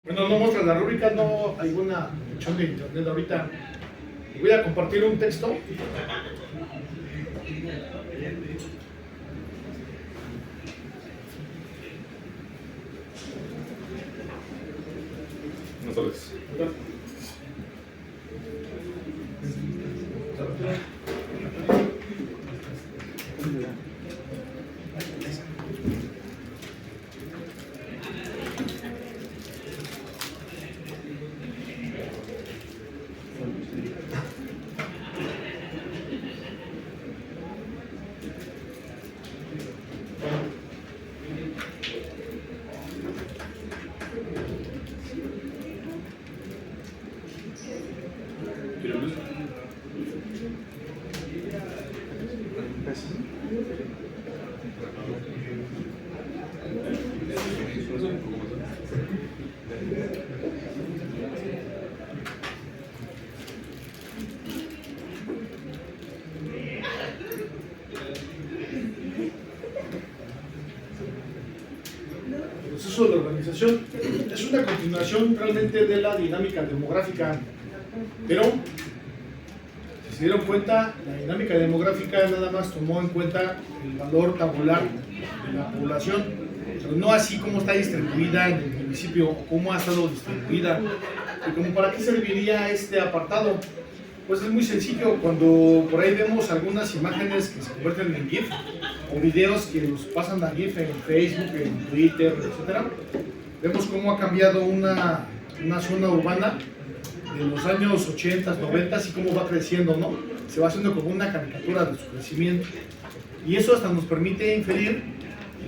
Bueno, no muestra la rúbrica, no hay una opción de internet ahorita. Voy a compartir un texto. No sabes. El proceso de la organización es una continuación realmente de la dinámica demográfica, pero si se dieron cuenta, la dinámica demográfica nada más tomó en cuenta el valor tabular de la población, pero no así como está distribuida en el municipio o cómo ha estado distribuida. ¿Y como para qué serviría este apartado? Pues es muy sencillo. Cuando por ahí vemos algunas imágenes que se convierten en GIF o videos que los pasan a GIF en Facebook, en Twitter, etc., vemos cómo ha cambiado una zona urbana de los años 80, 90 y cómo va creciendo, ¿no? Se va haciendo como una caricatura de su crecimiento. Y eso hasta nos permite inferir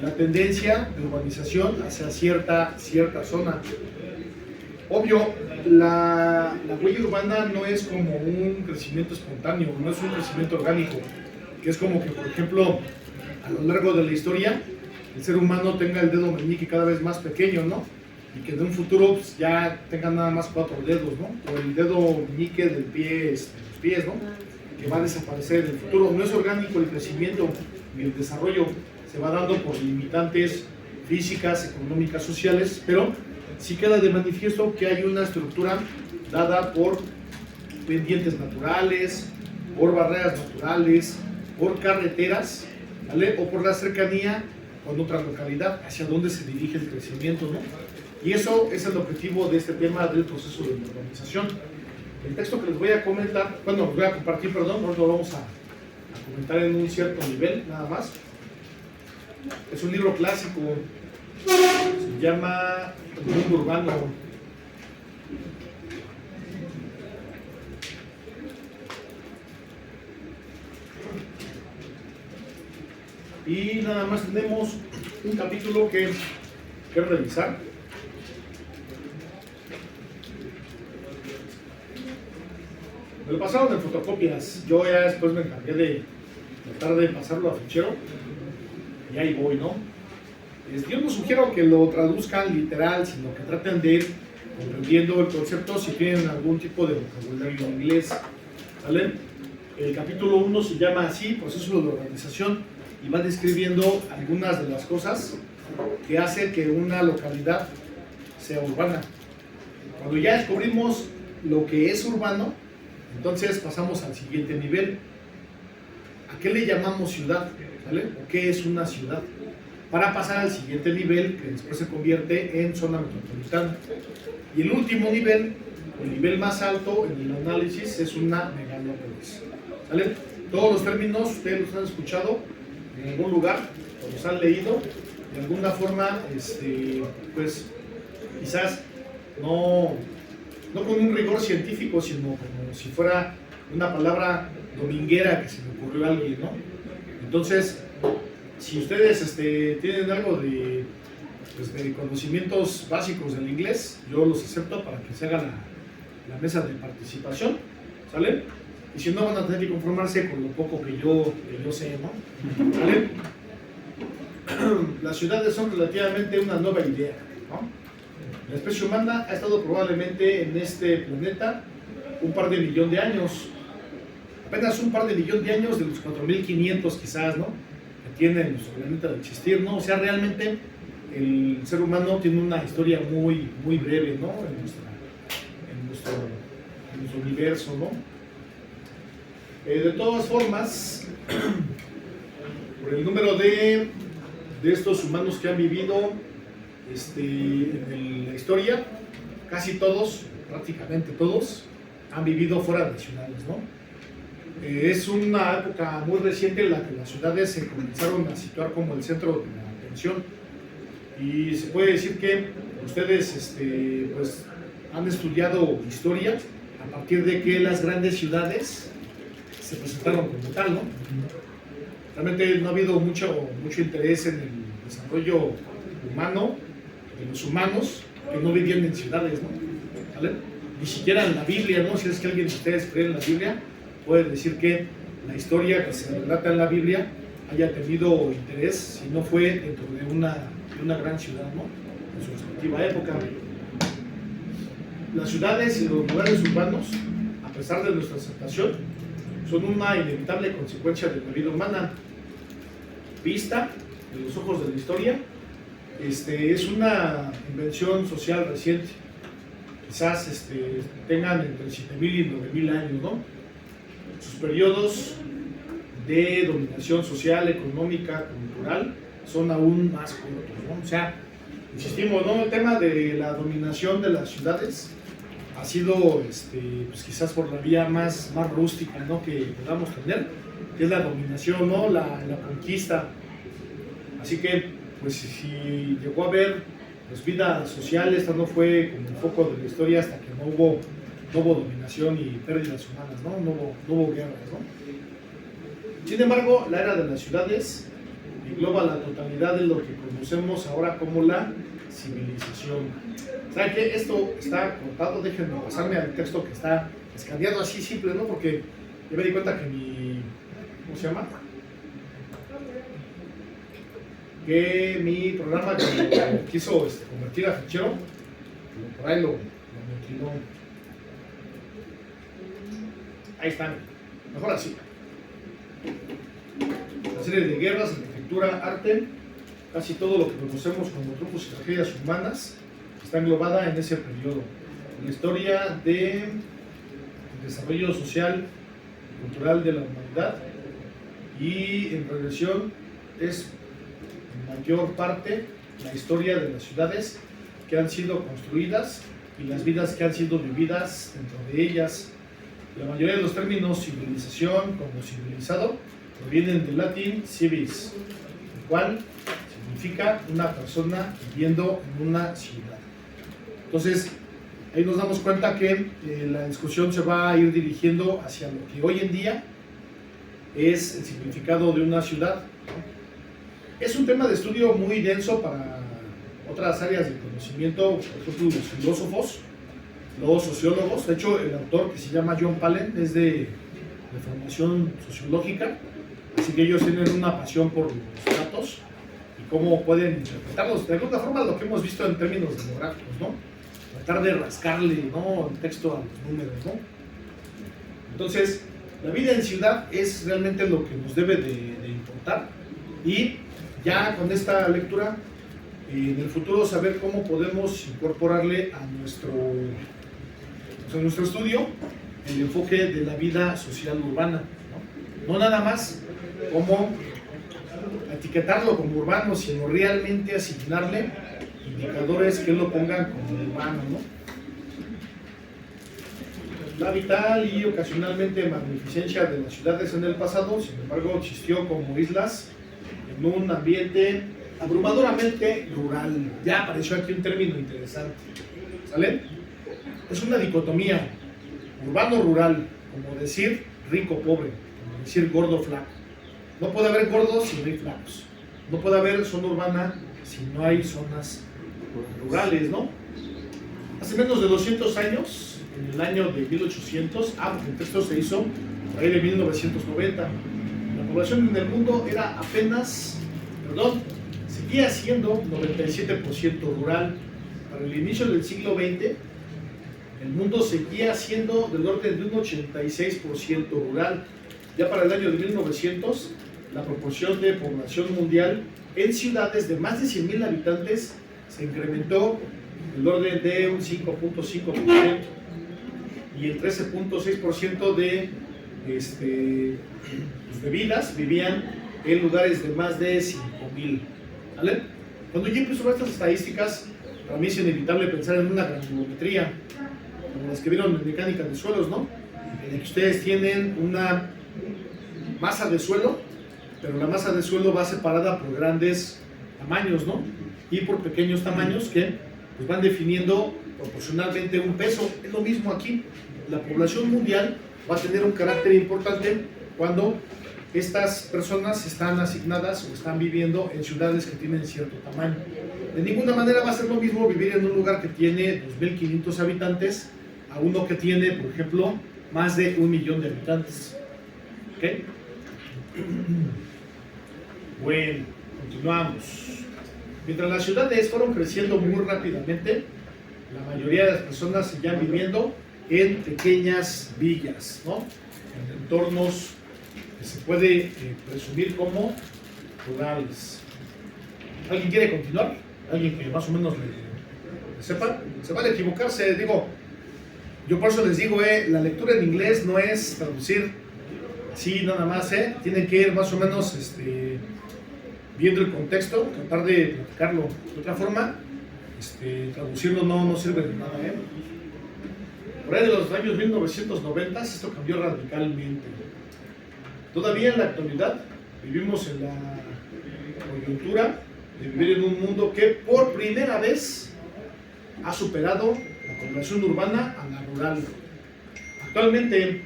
la tendencia de urbanización hacia cierta zona. Obvio, la huella urbana no es como un crecimiento espontáneo, no es un crecimiento orgánico, que es como que, por ejemplo, a lo largo de la historia, el ser humano tenga el dedo meñique cada vez más pequeño, ¿no? Y que de un futuro pues, ya tenga nada más 4 dedos, ¿no? O el dedo meñique del pie, de los pies, ¿no? Que va a desaparecer en el futuro. No es orgánico el crecimiento ni el desarrollo, se va dando por limitantes físicas, económicas, sociales, pero sí queda de manifiesto que hay una estructura dada por pendientes naturales, por barreras naturales, por carreteras, ¿vale? O por la cercanía con otra localidad, hacia donde se dirige el crecimiento, ¿no? Y eso es el objetivo de este tema del proceso de urbanización. El texto que les voy a comentar, bueno, les voy a compartir, perdón, no lo vamos a comentar en un cierto nivel, nada más. Es un libro clásico, se llama El mundo urbano. Y nada más tenemos un capítulo que revisar. Me lo pasaron en fotocopias. Yo ya después me encargué de tratar de pasarlo a fichero. Y ahí voy, ¿no? Yo no sugiero que lo traduzcan literal, sino que traten de ir comprendiendo el concepto si tienen algún tipo de vocabulario en inglés. ¿Vale? El capítulo 1 se llama así, proceso de organización, y va describiendo algunas de las cosas que hace que una localidad sea urbana. Cuando ya descubrimos lo que es urbano, entonces pasamos al siguiente nivel. ¿A qué le llamamos ciudad? ¿Vale? ¿O qué es una ciudad? Para pasar al siguiente nivel, que después se convierte en zona metropolitana. Y el último nivel, el nivel más alto en el análisis, es una megalópolis. ¿Vale? Todos los términos ustedes los han escuchado en algún lugar, o los han leído, de alguna forma, pues quizás no con un rigor científico, sino como si fuera una palabra dominguera que se le ocurrió a alguien, ¿no? Entonces, si ustedes tienen algo de conocimientos básicos del inglés, yo los acepto para que se haga la mesa de participación, ¿sale? Y si no, van a tener que conformarse con lo poco que yo sé, ¿no? ¿Vale? Las ciudades son relativamente una nueva idea, ¿no? La especie humana ha estado probablemente en este planeta un par de millón de años, apenas un par de millón de años de los 4.500 quizás, ¿no? Que tiene nuestro planeta de existir, ¿no? O sea, realmente el ser humano tiene una historia muy, muy breve, ¿no? En nuestro universo, ¿no? De todas formas, por el número de estos humanos que han vivido en la historia, casi todos, prácticamente todos, han vivido fuera de ciudades, ¿no? Es una época muy reciente en la que las ciudades se comenzaron a situar como el centro de la atención, y se puede decir que ustedes pues, han estudiado historia a partir de que las grandes ciudades se presentaron como tal, ¿no? Realmente no ha habido mucho interés en el desarrollo humano, de los humanos que no vivían en ciudades, ¿no? ¿Vale? Ni siquiera en la Biblia, ¿no? Si es que alguien de ustedes cree en la Biblia, puede decir que la historia que se relata en la Biblia haya tenido interés, si no fue dentro de una gran ciudad, ¿no? En su respectiva época. Las ciudades y los lugares urbanos, a pesar de nuestra aceptación, son una inevitable consecuencia de la vida humana. Vista en los ojos de la historia, es una invención social reciente. Quizás tengan entre 7.000 y 9.000 años, ¿no? Sus periodos de dominación social, económica, cultural son aún más cortos, ¿no? O sea, insistimos, ¿no? El tema de la dominación de las ciudades ha sido, pues quizás por la vía más rústica, ¿no? Que podamos tener, que es la dominación, ¿no? La conquista. Así que, pues si llegó a haber pues, vida social, esta no fue como el foco de la historia hasta que no hubo dominación y pérdidas humanas, ¿no? No hubo guerras, ¿no? Sin embargo, la era de las ciudades engloba la totalidad de lo que conocemos ahora como la civilización. ¿Saben qué? Esto está cortado, déjenme pasarme al texto que está escaneado así simple, ¿no? Porque yo me di cuenta que ¿cómo se llama? Que mi programa que lo quiso convertir a fichero, por ahí lo mutiló. Ahí están, mejor así. La serie de guerras, arquitectura, arte, casi todo lo que conocemos como trucos y tragedias humanas está englobada en ese periodo. La historia del desarrollo social y cultural de la humanidad, y en regresión es en mayor parte la historia de las ciudades que han sido construidas y las vidas que han sido vividas dentro de ellas. La mayoría de los términos civilización como civilizado provienen del latín civis, el cual significa una persona viviendo en una ciudad. Entonces, ahí nos damos cuenta que la discusión se va a ir dirigiendo hacia lo que hoy en día es el significado de una ciudad. Es un tema de estudio muy denso para otras áreas de conocimiento, por ejemplo, los filósofos, los sociólogos. De hecho, el autor, que se llama John Pallen, es de formación sociológica, así que ellos tienen una pasión por los datos y cómo pueden interpretarlos. De alguna forma, lo que hemos visto en términos demográficos, ¿no? Tratar de rascarle, ¿no?, el texto a los números, ¿no? Entonces, la vida en ciudad es realmente lo que nos debe de importar, y ya con esta lectura, en el futuro saber cómo podemos incorporarle a nuestro estudio el enfoque de la vida social urbana, ¿no? No nada más como etiquetarlo como urbano, sino realmente asignarle indicadores que lo pongan como urbano, ¿no? La vital y ocasionalmente magnificencia de las ciudades en el pasado, sin embargo, existió como islas en un ambiente abrumadoramente rural. Ya apareció aquí un término interesante, ¿sale? Es una dicotomía, urbano-rural, como decir rico-pobre, como decir gordo-flaco. No puede haber gordos si no hay flacos. No puede haber zona urbana si no hay zonas rurales, ¿no? Hace menos de 200 años, en el año de 1800, porque el texto se hizo por ahí de 1990, la población en el mundo era seguía siendo 97% rural. Para el inicio del siglo XX, el mundo seguía siendo del orden de un 86% rural. Ya para el año de 1900, la proporción de población mundial en ciudades de más de 100,000 habitantes se incrementó el orden de un 5.5% y el 13.6% de pues, vidas vivían en lugares de más de 5,000. ¿Vale? Cuando yo empiezo a ver estas estadísticas, para mí es inevitable pensar en una granulometría, como las que vieron en mecánica de suelos, ¿no? En la que ustedes tienen una masa de suelo, pero la masa de suelo va separada por grandes tamaños, ¿no? Y por pequeños tamaños que pues, van definiendo proporcionalmente un peso. Es lo mismo aquí. La población mundial va a tener un carácter importante cuando estas personas están asignadas o están viviendo en ciudades que tienen cierto tamaño. De ninguna manera va a ser lo mismo vivir en un lugar que tiene 2.500 habitantes a uno que tiene, por ejemplo, más de 1,000,000 de habitantes. ¿Ok? Bueno, continuamos. Mientras las ciudades fueron creciendo muy rápidamente, la mayoría de las personas seguían viviendo en pequeñas villas, ¿no? En entornos que se puede presumir como rurales. ¿Alguien quiere continuar? ¿Alguien que más o menos le sepa? Se vale equivocarse, digo, yo por eso les digo, la lectura en inglés no es traducir así nada más, tienen que ir más o menos viendo el contexto, tratar de platicarlo de otra forma, traducirlo no sirve de nada, Por ahí de los años 1990 esto cambió radicalmente. Todavía en la actualidad vivimos en la coyuntura de vivir en un mundo que por primera vez ha superado la población urbana a la rural. Actualmente,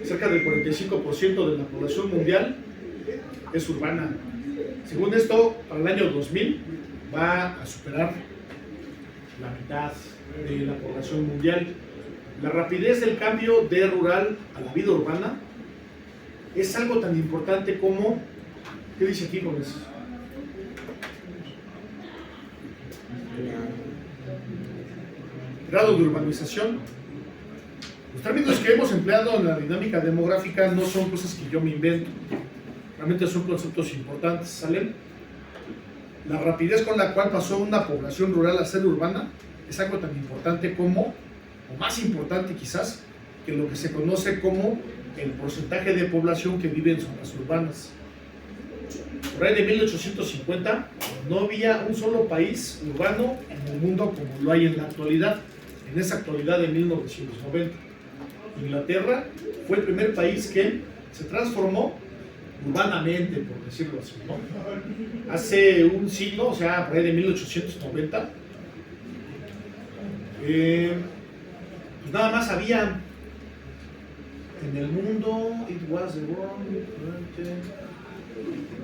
cerca del 45% de la población mundial es urbana. Según esto, para el año 2000 va a superar la mitad de la población mundial. La rapidez del cambio de rural a la vida urbana es algo tan importante como, ¿qué dice aquí con eso? Grado de urbanización. Los términos que hemos empleado en la dinámica demográfica no son cosas que yo me invento, realmente son conceptos importantes, ¿salen? La rapidez con la cual pasó una población rural a ser urbana es algo tan importante como, o más importante quizás, que lo que se conoce como el porcentaje de población que vive en zonas urbanas. Por ahí de 1850 no había un solo país urbano en el mundo como lo hay en la actualidad, en esa actualidad de 1990. Inglaterra fue el primer país que se transformó urbanamente, por decirlo así, ¿no? Hace un siglo, o sea, por ahí de 1890, pues nada más había en el mundo,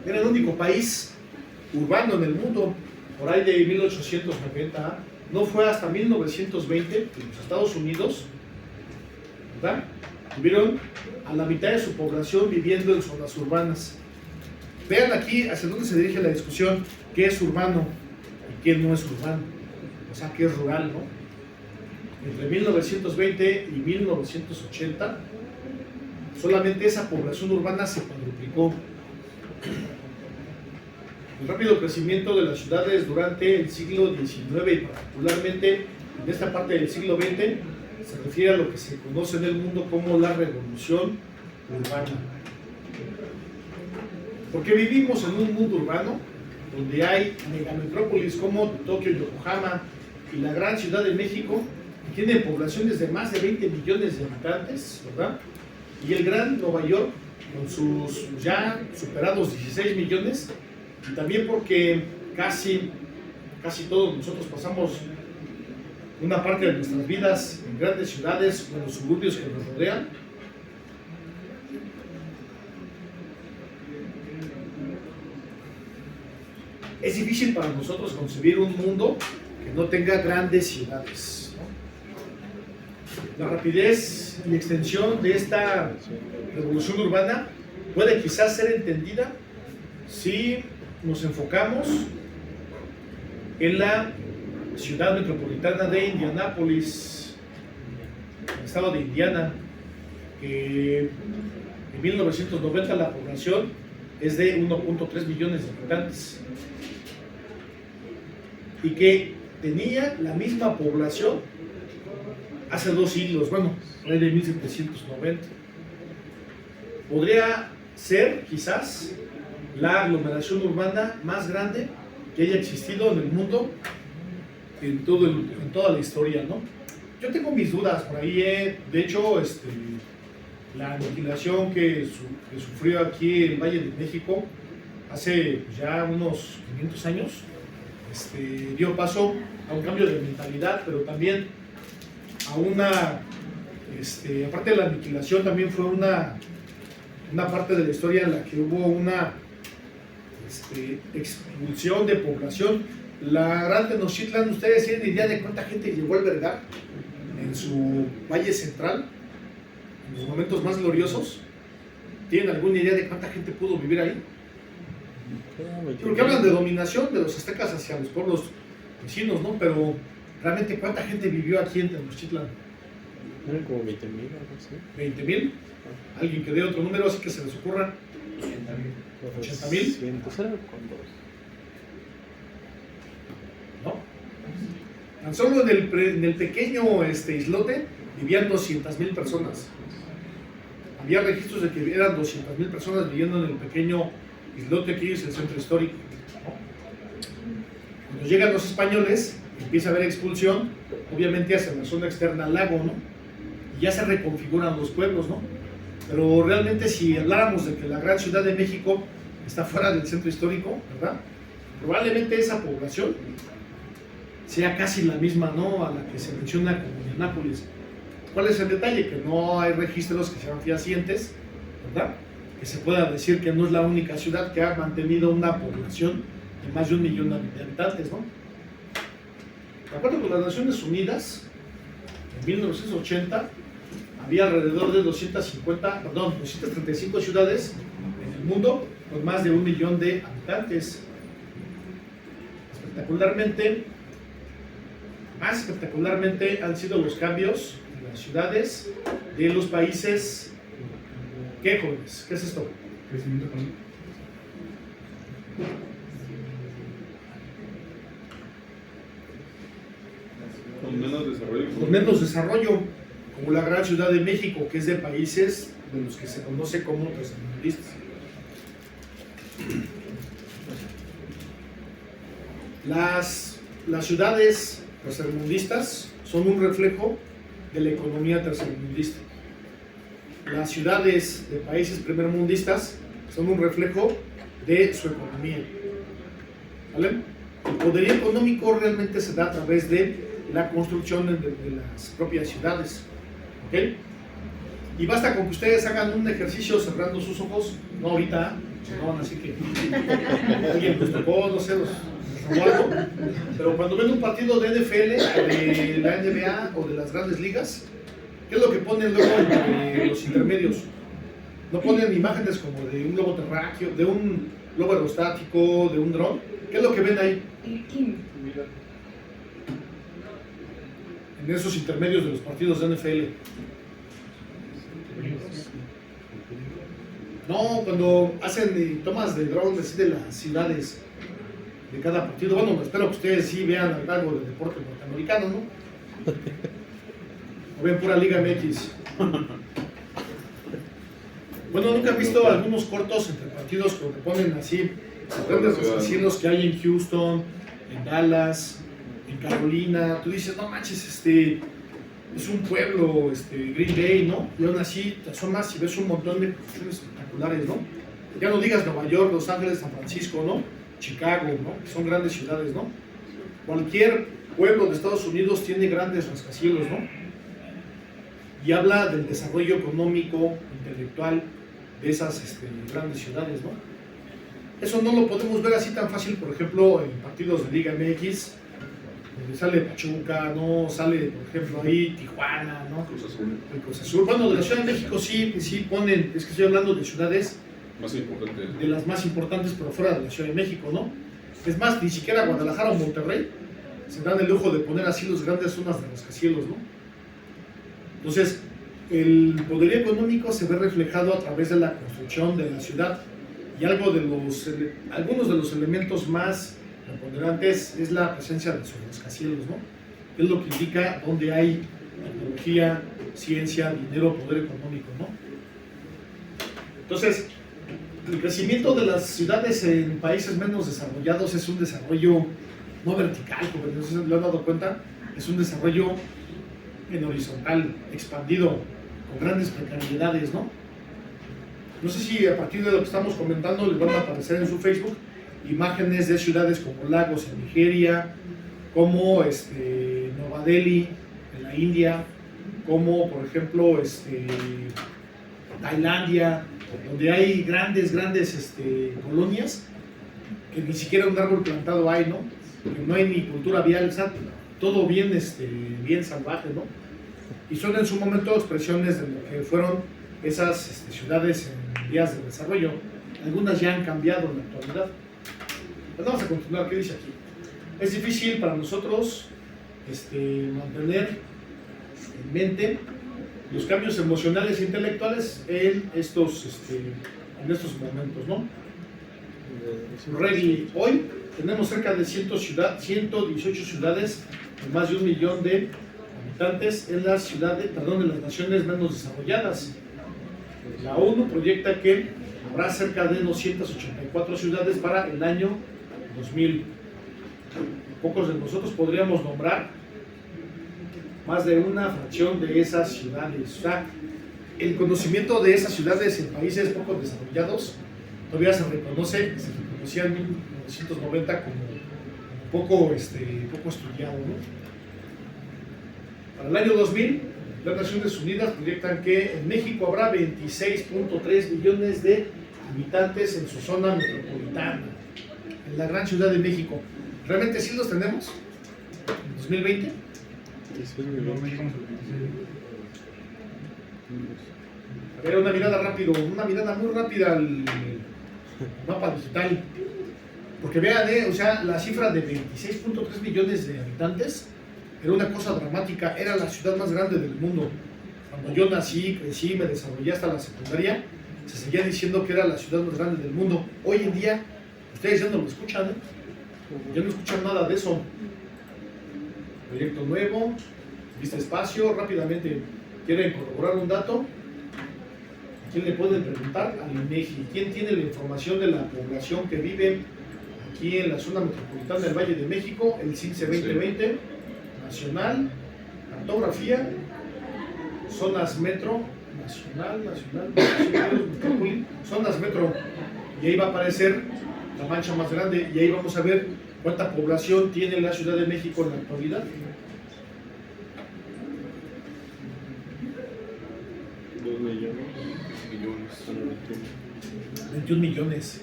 era el único país urbano en el mundo, por ahí de 1890, no fue hasta 1920 que los Estados Unidos, ¿verdad?, tuvieron a la mitad de su población viviendo en zonas urbanas. Vean aquí hacia dónde se dirige la discusión, qué es urbano y qué no es urbano, o sea, qué es rural, ¿no? Entre 1920 y 1980, solamente esa población urbana se cuadruplicó. El rápido crecimiento de las ciudades durante el siglo XIX y particularmente en esta parte del siglo XX se refiere a lo que se conoce en el mundo como la revolución urbana. Porque vivimos en un mundo urbano donde hay megametrópolis como Tokio, Yokohama y la gran Ciudad de México, que tienen poblaciones de más de 20 millones de habitantes, ¿verdad? Y el gran Nueva York, con sus ya superados 16 millones, y también porque casi todos nosotros pasamos una parte de nuestras vidas en grandes ciudades o en los suburbios que nos rodean. Es difícil para nosotros concebir un mundo que no tenga grandes ciudades, ¿no? La rapidez y extensión de esta revolución urbana puede quizás ser entendida si nos enfocamos en la ciudad metropolitana de Indianápolis, el estado de Indiana, que en 1990 la población es de 1.3 millones de habitantes y que tenía la misma población hace 2 siglos, bueno, de 1790. Podría ser quizás la aglomeración urbana más grande que haya existido en el mundo en toda la historia, ¿no? Yo tengo mis dudas por ahí, de hecho, la aniquilación que sufrió aquí el Valle de México hace ya unos 500 años, dio paso a un cambio de mentalidad, pero también a aparte de la aniquilación, también fue una parte de la historia en la que hubo una expulsión de población. La Gran Tenochtitlan, ¿ustedes tienen idea de cuánta gente llegó a albergar en su valle central, en los momentos más gloriosos? ¿Tienen alguna idea de cuánta gente pudo vivir ahí? Creo que hablan de dominación de los aztecas hacia los pueblos vecinos, ¿no? Pero realmente, ¿cuánta gente vivió aquí en Tenochtitlan? Eran como 20,000, algo así. ¿20,000? ¿Alguien que dé otro número así que se les ocurra? 80,000. ¿No? Tan solo en el pequeño islote vivían 200,000 personas. Había registros de que eran 200,000 personas viviendo en el pequeño islote que es el centro histórico, ¿no? Cuando llegan los españoles, empieza a haber expulsión, obviamente hacia la zona externa al lago, ¿no? Y ya se reconfiguran los pueblos, ¿no? Pero realmente, si habláramos de que la gran Ciudad de México está fuera del centro histórico, ¿verdad? Probablemente esa población sea casi la misma, ¿no?, a la que se menciona como Nápoles. ¿Cuál es el detalle? Que no hay registros que sean fehacientes, ¿verdad? Que se pueda decir que no es la única ciudad que ha mantenido una población de más de 1 millón de habitantes, ¿no? De acuerdo con las Naciones Unidas, en 1980 había alrededor de 235 ciudades en el mundo con más de 1 millón de habitantes. Más espectacularmente han sido los cambios en las ciudades de los países. ¿Qué, jóvenes? ¿Qué es esto? Crecimiento económico. Con menos desarrollo. Con menos desarrollo, como la Gran Ciudad de México, que es de países de los que se conoce como tercermundistas. Las ciudades tercermundistas son un reflejo de la economía tercermundista. Las ciudades de países primermundistas son un reflejo de su economía. ¿Vale? El poderío económico realmente se da a través de la construcción de las propias ciudades. ¿Ok? Y basta con que ustedes hagan un ejercicio cerrando sus ojos, no ahorita, no, así que alguien les tocó, no sé, los robó algo, pero cuando ven un partido de NFL, de la NBA o de las grandes ligas, ¿qué es lo que ponen luego en los intermedios? No ponen imágenes como de un globo terráqueo, de un globo aerostático, de un dron. ¿Qué es lo que ven ahí? En esos intermedios de los partidos de NFL. No, cuando hacen tomas de drones así de las ciudades de cada partido. Bueno, espero que ustedes sí vean algo de deporte norteamericano, ¿no? O ven pura Liga MX. Bueno, ¿nunca han visto algunos cortos entre partidos que ponen así grandes rascacielos que hay en Houston, en Dallas, en Carolina? Tú dices, no manches, es un pueblo, Green Bay, ¿no? Y aún así te asomas y ves un montón de construcciones espectaculares, ¿no? Ya no digas Nueva York, Los Ángeles, San Francisco, ¿no? Chicago, ¿no? Que son grandes ciudades, ¿no? Cualquier pueblo de Estados Unidos tiene grandes rascacielos, ¿no? Y habla del desarrollo económico, intelectual de esas grandes ciudades, ¿no? Eso no lo podemos ver así tan fácil, por ejemplo, en partidos de Liga MX, donde sale Pachuca, ¿no? Sale, por ejemplo, ahí Tijuana, ¿no? Cruz Azul. El Cruz Azul. Bueno, de la Ciudad de México sí ponen, es que estoy hablando de ciudades Más importante. de las más importantes, pero fuera de la Ciudad de México, ¿no? Es más, ni siquiera Guadalajara o Monterrey se dan el lujo de poner así las grandes zonas de rascacielos, ¿no? Entonces, el poderío económico se ve reflejado a través de la construcción de la ciudad. y algunos de los elementos más preponderantes es la presencia de los rascacielos, ¿no? Es lo que indica dónde hay tecnología, ciencia, dinero, poder económico, ¿no? Entonces, el crecimiento de las ciudades en países menos desarrollados es un desarrollo no vertical, como no sé si lo han dado cuenta, es un desarrollo en horizontal, expandido, con grandes precariedades, ¿no? No sé si a partir de lo que estamos comentando les van a aparecer en su Facebook imágenes de ciudades como Lagos en Nigeria, como Nueva Delhi en la India, como por ejemplo Tailandia, donde hay grandes colonias que ni siquiera un árbol plantado hay, ¿no? Que no hay ni cultura vial, o sea, todo bien, bien salvaje, ¿no? Y son en su momento expresiones de lo que fueron esas ciudades en vías de desarrollo. Algunas ya han cambiado en la actualidad. Pues vamos a continuar. ¿Qué dice aquí? Es difícil para nosotros mantener en mente los cambios emocionales e intelectuales en estos momentos, ¿no? Reggae. Hoy tenemos cerca de 118 ciudades con más de 1 millón de habitantes en las naciones menos desarrolladas. La ONU proyecta que habrá cerca de 284 ciudades para el año 2000. Pocos de nosotros podríamos nombrar más de una fracción de esas ciudades. O sea, el conocimiento de esas ciudades en países poco desarrollados todavía se reconocía en 1990 como poco estudiado, ¿no? Para el año 2000, las Naciones Unidas proyectan que en México habrá 26.3 millones de habitantes en su zona metropolitana, en la gran ciudad de México. ¿Realmente sí los tenemos? ¿En 2020? A ver, una mirada muy rápida al mapa digital. Porque vean, o sea, la cifra de 26.3 millones de habitantes era una cosa dramática, era la ciudad más grande del mundo. Cuando yo nací, crecí, me desarrollé hasta la secundaria, se seguía diciendo que era la ciudad más grande del mundo. Hoy en día, ustedes ya no lo escuchan, ya no escuchan nada de eso. Proyecto nuevo, vista espacio, rápidamente. ¿Quieren corroborar un dato? ¿A quién le pueden preguntar? Al INEGI. ¿Quién tiene la información de la población que vive aquí en la zona metropolitana del Valle de México? El CINCE 2020, nacional, cartografía, zonas metro, nacional, metrópoli, zonas metro. Y ahí va a aparecer la mancha más grande y ahí vamos a ver cuánta población tiene la Ciudad de México en la actualidad. 2 millones. 21 millones.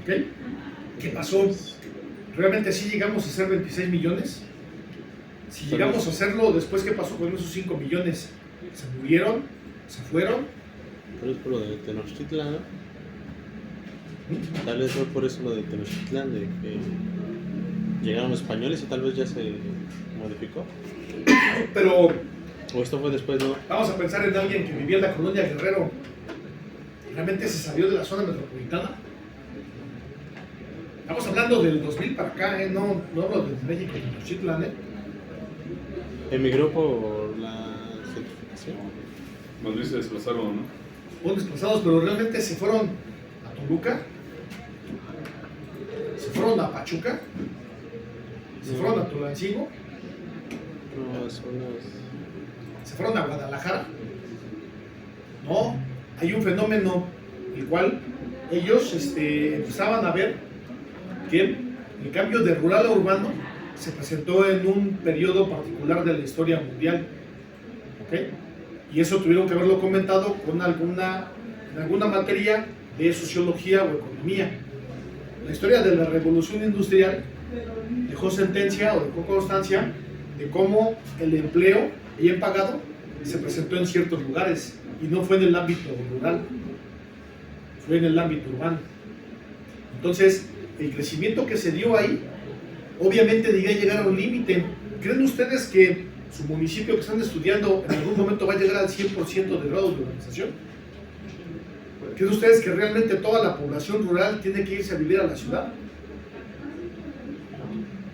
¿Ok? ¿Qué pasó? ¿Realmente sí llegamos a ser 26 millones? Si llegamos a hacerlo, después ¿qué pasó con esos 5 millones? ¿Se murieron? ¿Se fueron? Pero es por lo de Tenochtitlan, ¿no? Tal vez fue por eso lo de Tenochtitlan, de que llegaron los españoles y tal vez ya se modificó. Pero O esto fue después, ¿no? vamos a pensar en alguien que vivía en la colonia Guerrero. ¿Realmente se salió de la zona metropolitana? Estamos hablando del 2000 para acá, no hablo de México, de Tenochtitlan, Emigró por la gentrificación. Más bien se desplazaron, ¿no? Fueron desplazados, pero realmente se fueron a Toluca, se fueron a Pachuca, se fueron a Tulancingo, No, son se fueron a Guadalajara. No, hay un fenómeno el cual ellos empezaban a ver que el cambio de rural a urbano se presentó en un periodo particular de la historia mundial, ¿ok? Y eso tuvieron que haberlo comentado con en alguna materia de sociología o economía. La historia de la revolución industrial dejó sentencia o dejó constancia de cómo el empleo bien pagado se presentó en ciertos lugares y no fue en el ámbito rural, fue en el ámbito urbano. Entonces, el crecimiento que se dio ahí, obviamente debía llegar a un límite. ¿Creen ustedes que su municipio que están estudiando en algún momento va a llegar al 100% de grado de urbanización? ¿Creen ustedes que realmente toda la población rural tiene que irse a vivir a la ciudad?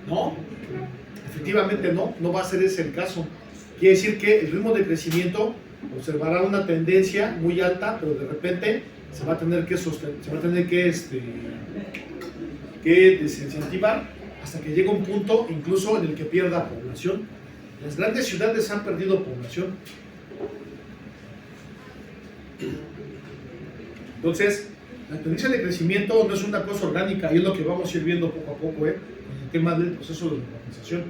No, efectivamente no va a ser ese el caso. Quiere decir que el ritmo de crecimiento observará una tendencia muy alta, pero de repente se va a tener que desincentivar hasta que llegue un punto incluso en el que pierda población. Las grandes ciudades han perdido población. Entonces, la tendencia de crecimiento no es una cosa orgánica y es lo que vamos a ir viendo poco a poco con el tema del proceso de urbanización.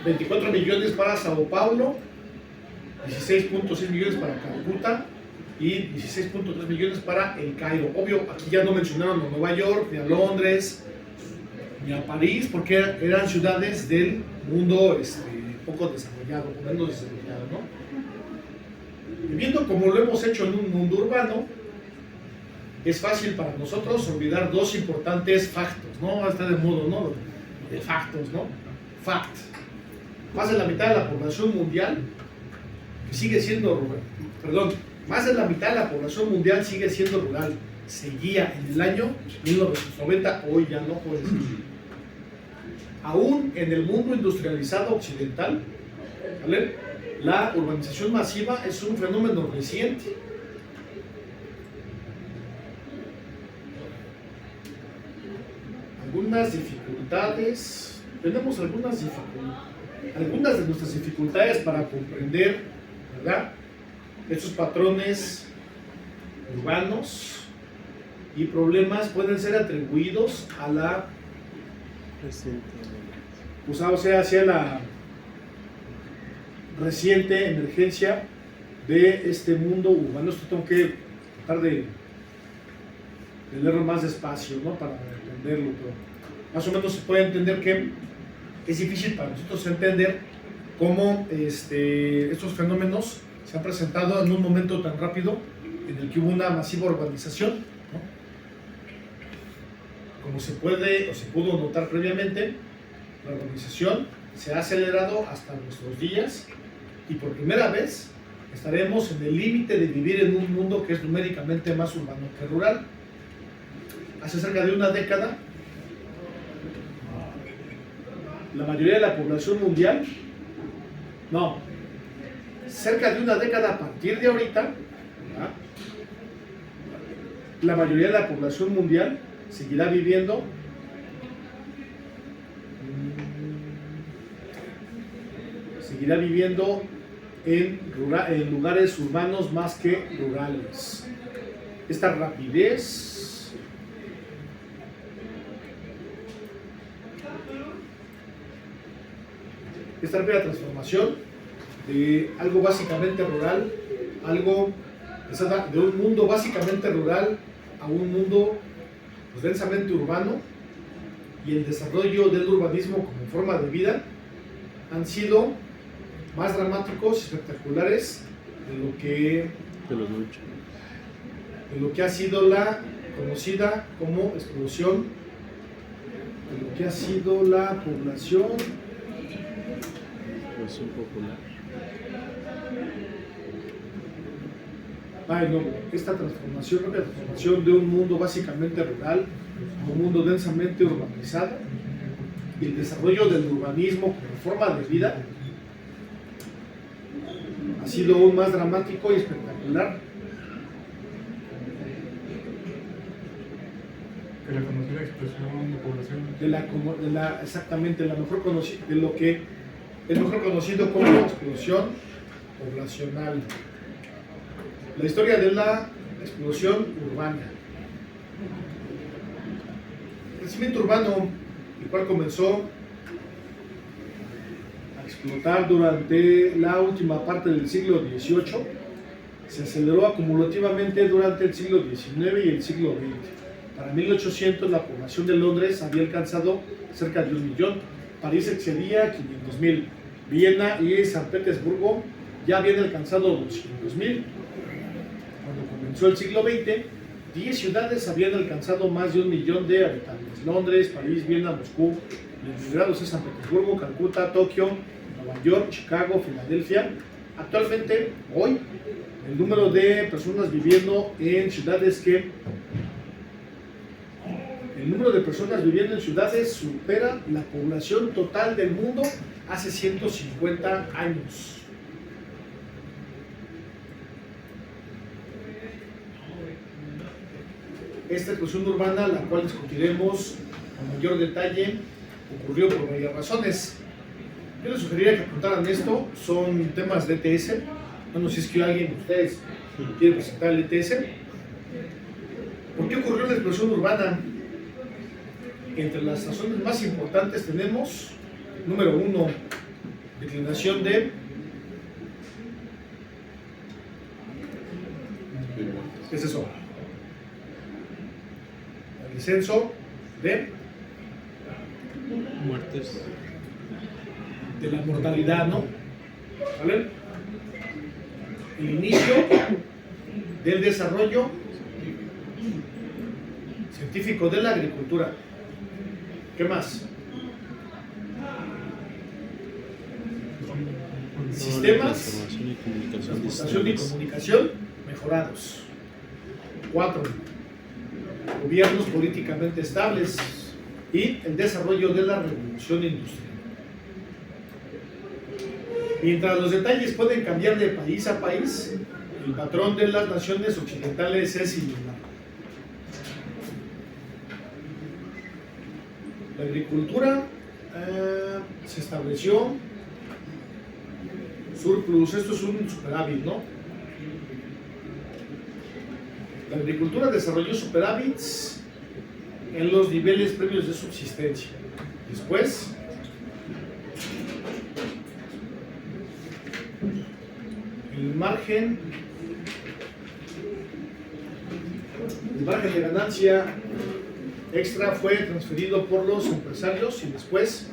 24 millones para Sao Paulo, 16.6 millones para Calcuta y 16.3 millones para El Cairo. Obvio, aquí ya no mencionaron a Nueva York, ni a Londres, ni a París, porque eran ciudades del mundo poco desarrollado, menos desarrollado, ¿no? Viviendo como lo hemos hecho en un mundo urbano, es fácil para nosotros olvidar dos importantes factos, ¿no? Está de modo, ¿no? De factos, ¿no? Fact. Más de la mitad de la población mundial que sigue siendo rural, más de la mitad de la población mundial sigue siendo rural. Seguía en el año 1990, hoy ya no puede ser. Aún en el mundo industrializado occidental, ¿vale? La urbanización masiva es un fenómeno reciente. Tenemos algunas de nuestras dificultades para comprender, ¿verdad?, estos patrones urbanos y problemas pueden ser atribuidos a la hacia la reciente emergencia de este mundo urbano. Esto tengo que tratar de leerlo más despacio, ¿no?, para entenderlo, pero más o menos se puede entender que es difícil para nosotros entender cómo estos fenómenos se han presentado en un momento tan rápido en el que hubo una masiva urbanización, ¿no? Como se pudo notar previamente, la urbanización se ha acelerado hasta nuestros días y por primera vez estaremos en el límite de vivir en un mundo que es numéricamente más urbano que rural. Hace cerca de una década, la mayoría de la población mundial, cerca de una década a partir de ahorita, ¿verdad?, la mayoría de la población mundial seguirá viviendo en lugares urbanos más que rurales. Esta rapidez esta rápida transformación de algo básicamente rural, de un mundo básicamente rural a un mundo densamente urbano, y el desarrollo del urbanismo como forma de vida han sido más dramáticos y espectaculares de lo que ha sido la conocida como explosión, de lo que ha sido la población popular. Esta transformación de un mundo básicamente rural a un mundo densamente urbanizado y el desarrollo del urbanismo como forma de vida ha sido aún más dramático y espectacular que la conocida explosión de población. Exactamente, de lo que es mejor conocido como explosión poblacional. La historia de la explosión urbana. El crecimiento urbano, el cual comenzó a explotar durante la última parte del siglo XVIII, se aceleró acumulativamente durante el siglo XIX y el siglo XX. Para 1800 la población de Londres había alcanzado cerca de 1 millón, París excedía 500.000, Viena y San Petersburgo ya habían alcanzado 200.000. Cuando comenzó el siglo XX, 10 ciudades habían alcanzado más de 1 millón de habitantes: Londres, París, Viena, Moscú. Los migrados es San Petersburgo, Calcuta, Tokio, Nueva York, Chicago, Filadelfia. Actualmente, hoy, el número de personas viviendo en ciudades supera la población total del mundo hace 150 años. Esta explosión urbana, la cual discutiremos con mayor detalle, ocurrió por varias razones. Yo les sugeriría que apuntaran esto, son temas de ETS. Bueno, si es que alguien de ustedes quiere presentar el ETS. ¿Por qué ocurrió la explosión urbana? Entre las razones más importantes tenemos, número 1, declinación de ¿qué es eso? El descenso de Muertes. la mortalidad, ¿no? ¿Vale? El inicio del desarrollo científico de la agricultura. ¿Qué más? Sistemas Información y comunicación transportación y digitales. comunicación mejorados. 4. Gobiernos políticamente estables y el desarrollo de la revolución industrial. Mientras los detalles pueden cambiar de país a país, el patrón de las naciones occidentales es similar. La agricultura se estableció surplus, esto es un superávit, ¿no? La agricultura desarrolló superávits en los niveles previos de subsistencia. Después, el margen de ganancia extra fue transferido por los empresarios y después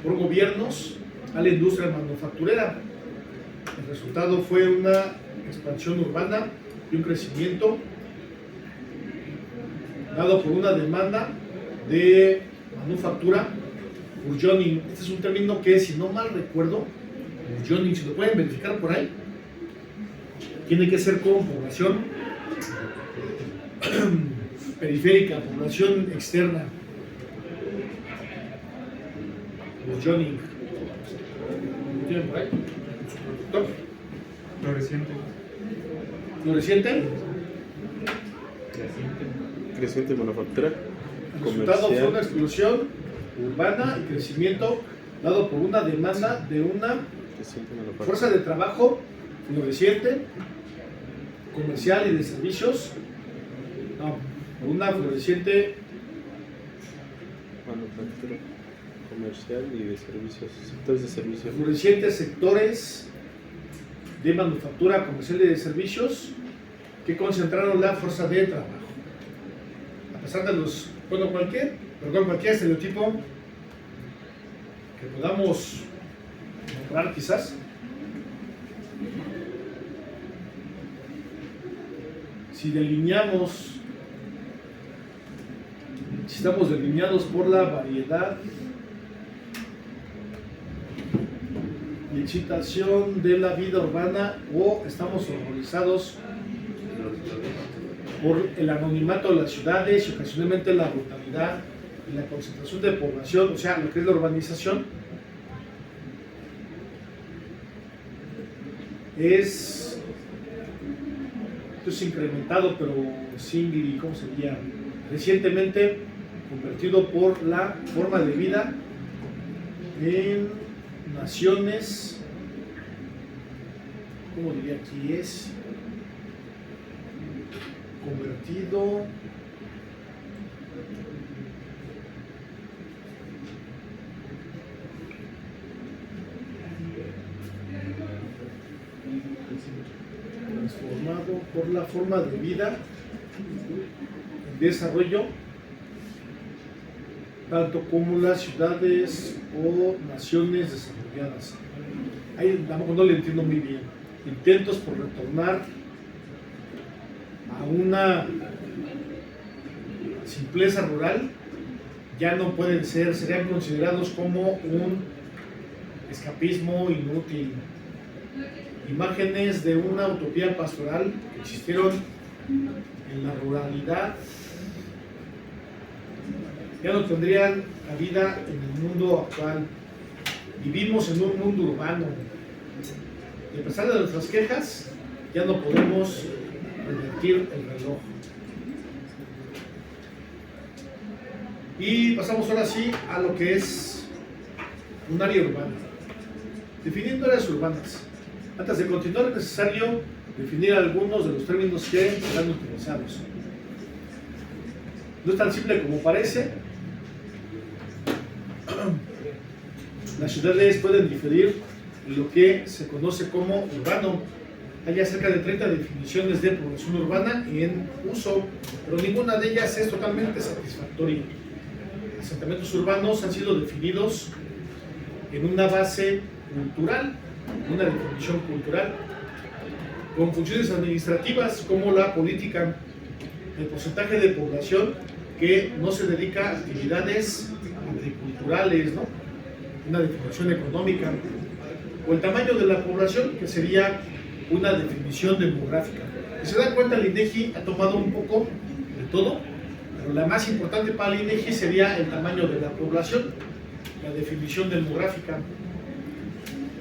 por gobiernos a la industria manufacturera. El resultado fue una expansión urbana y un crecimiento dado por una demanda de manufactura. Burgeoning, este es un término que, si no mal recuerdo, burgeoning, si lo pueden verificar por ahí, tiene que ser con población periférica, población externa. Burgeoning. ¿Lo tienen por ahí? ¿Top? Floreciente. ¿Floreciente? Creciente manufactura. El resultado fue una explosión urbana y crecimiento dado por una demanda de una Creciente manufactura. fuerza de trabajo floreciente, comercial y de servicios. No, por una floreciente Manufactura comercial y de servicios. Sectores de servicios. florecientes sectores de manufactura comercial y de servicios que concentraron la fuerza de trabajo. A pesar de los, cualquier estereotipo que podamos encontrar quizás, si estamos delineados por la variedad y excitación de la vida urbana o estamos horrorizados por el anonimato de las ciudades y ocasionalmente la brutalidad y la concentración de población, o sea, lo que es la urbanización, es incrementado, pero ¿cómo sería? Recientemente convertido por la forma de vida en naciones, ¿cómo diría aquí? Es convertido transformado por la forma de vida en desarrollo, tanto como las ciudades o naciones desarrolladas. Ahí no le entiendo muy bien. Intentos por retornar a una simpleza rural ya no pueden ser, serían considerados como un escapismo inútil, imágenes de una utopía pastoral que existieron en la ruralidad, ya no tendrían cabida en el mundo actual. Vivimos en un mundo urbano y a pesar de nuestras quejas, ya no podemos revertir el reloj. Y pasamos ahora sí a lo que es un área urbana. Definiendo áreas urbanas. Antes de continuar es necesario definir algunos de los términos que serán utilizados. No es tan simple como parece. Las ciudades pueden diferir en lo que se conoce como urbano. Hay cerca de 30 definiciones de población urbana en uso, pero ninguna de ellas es totalmente satisfactoria. Asentamientos urbanos han sido definidos en una base cultural, una definición cultural, con funciones administrativas como la política, el porcentaje de población que no se dedica a actividades agriculturales, ¿no? Una definición económica, o el tamaño de la población, que sería una definición demográfica. Si se dan cuenta, el INEGI ha tomado un poco de todo, pero la más importante para el INEGI sería el tamaño de la población, la definición demográfica,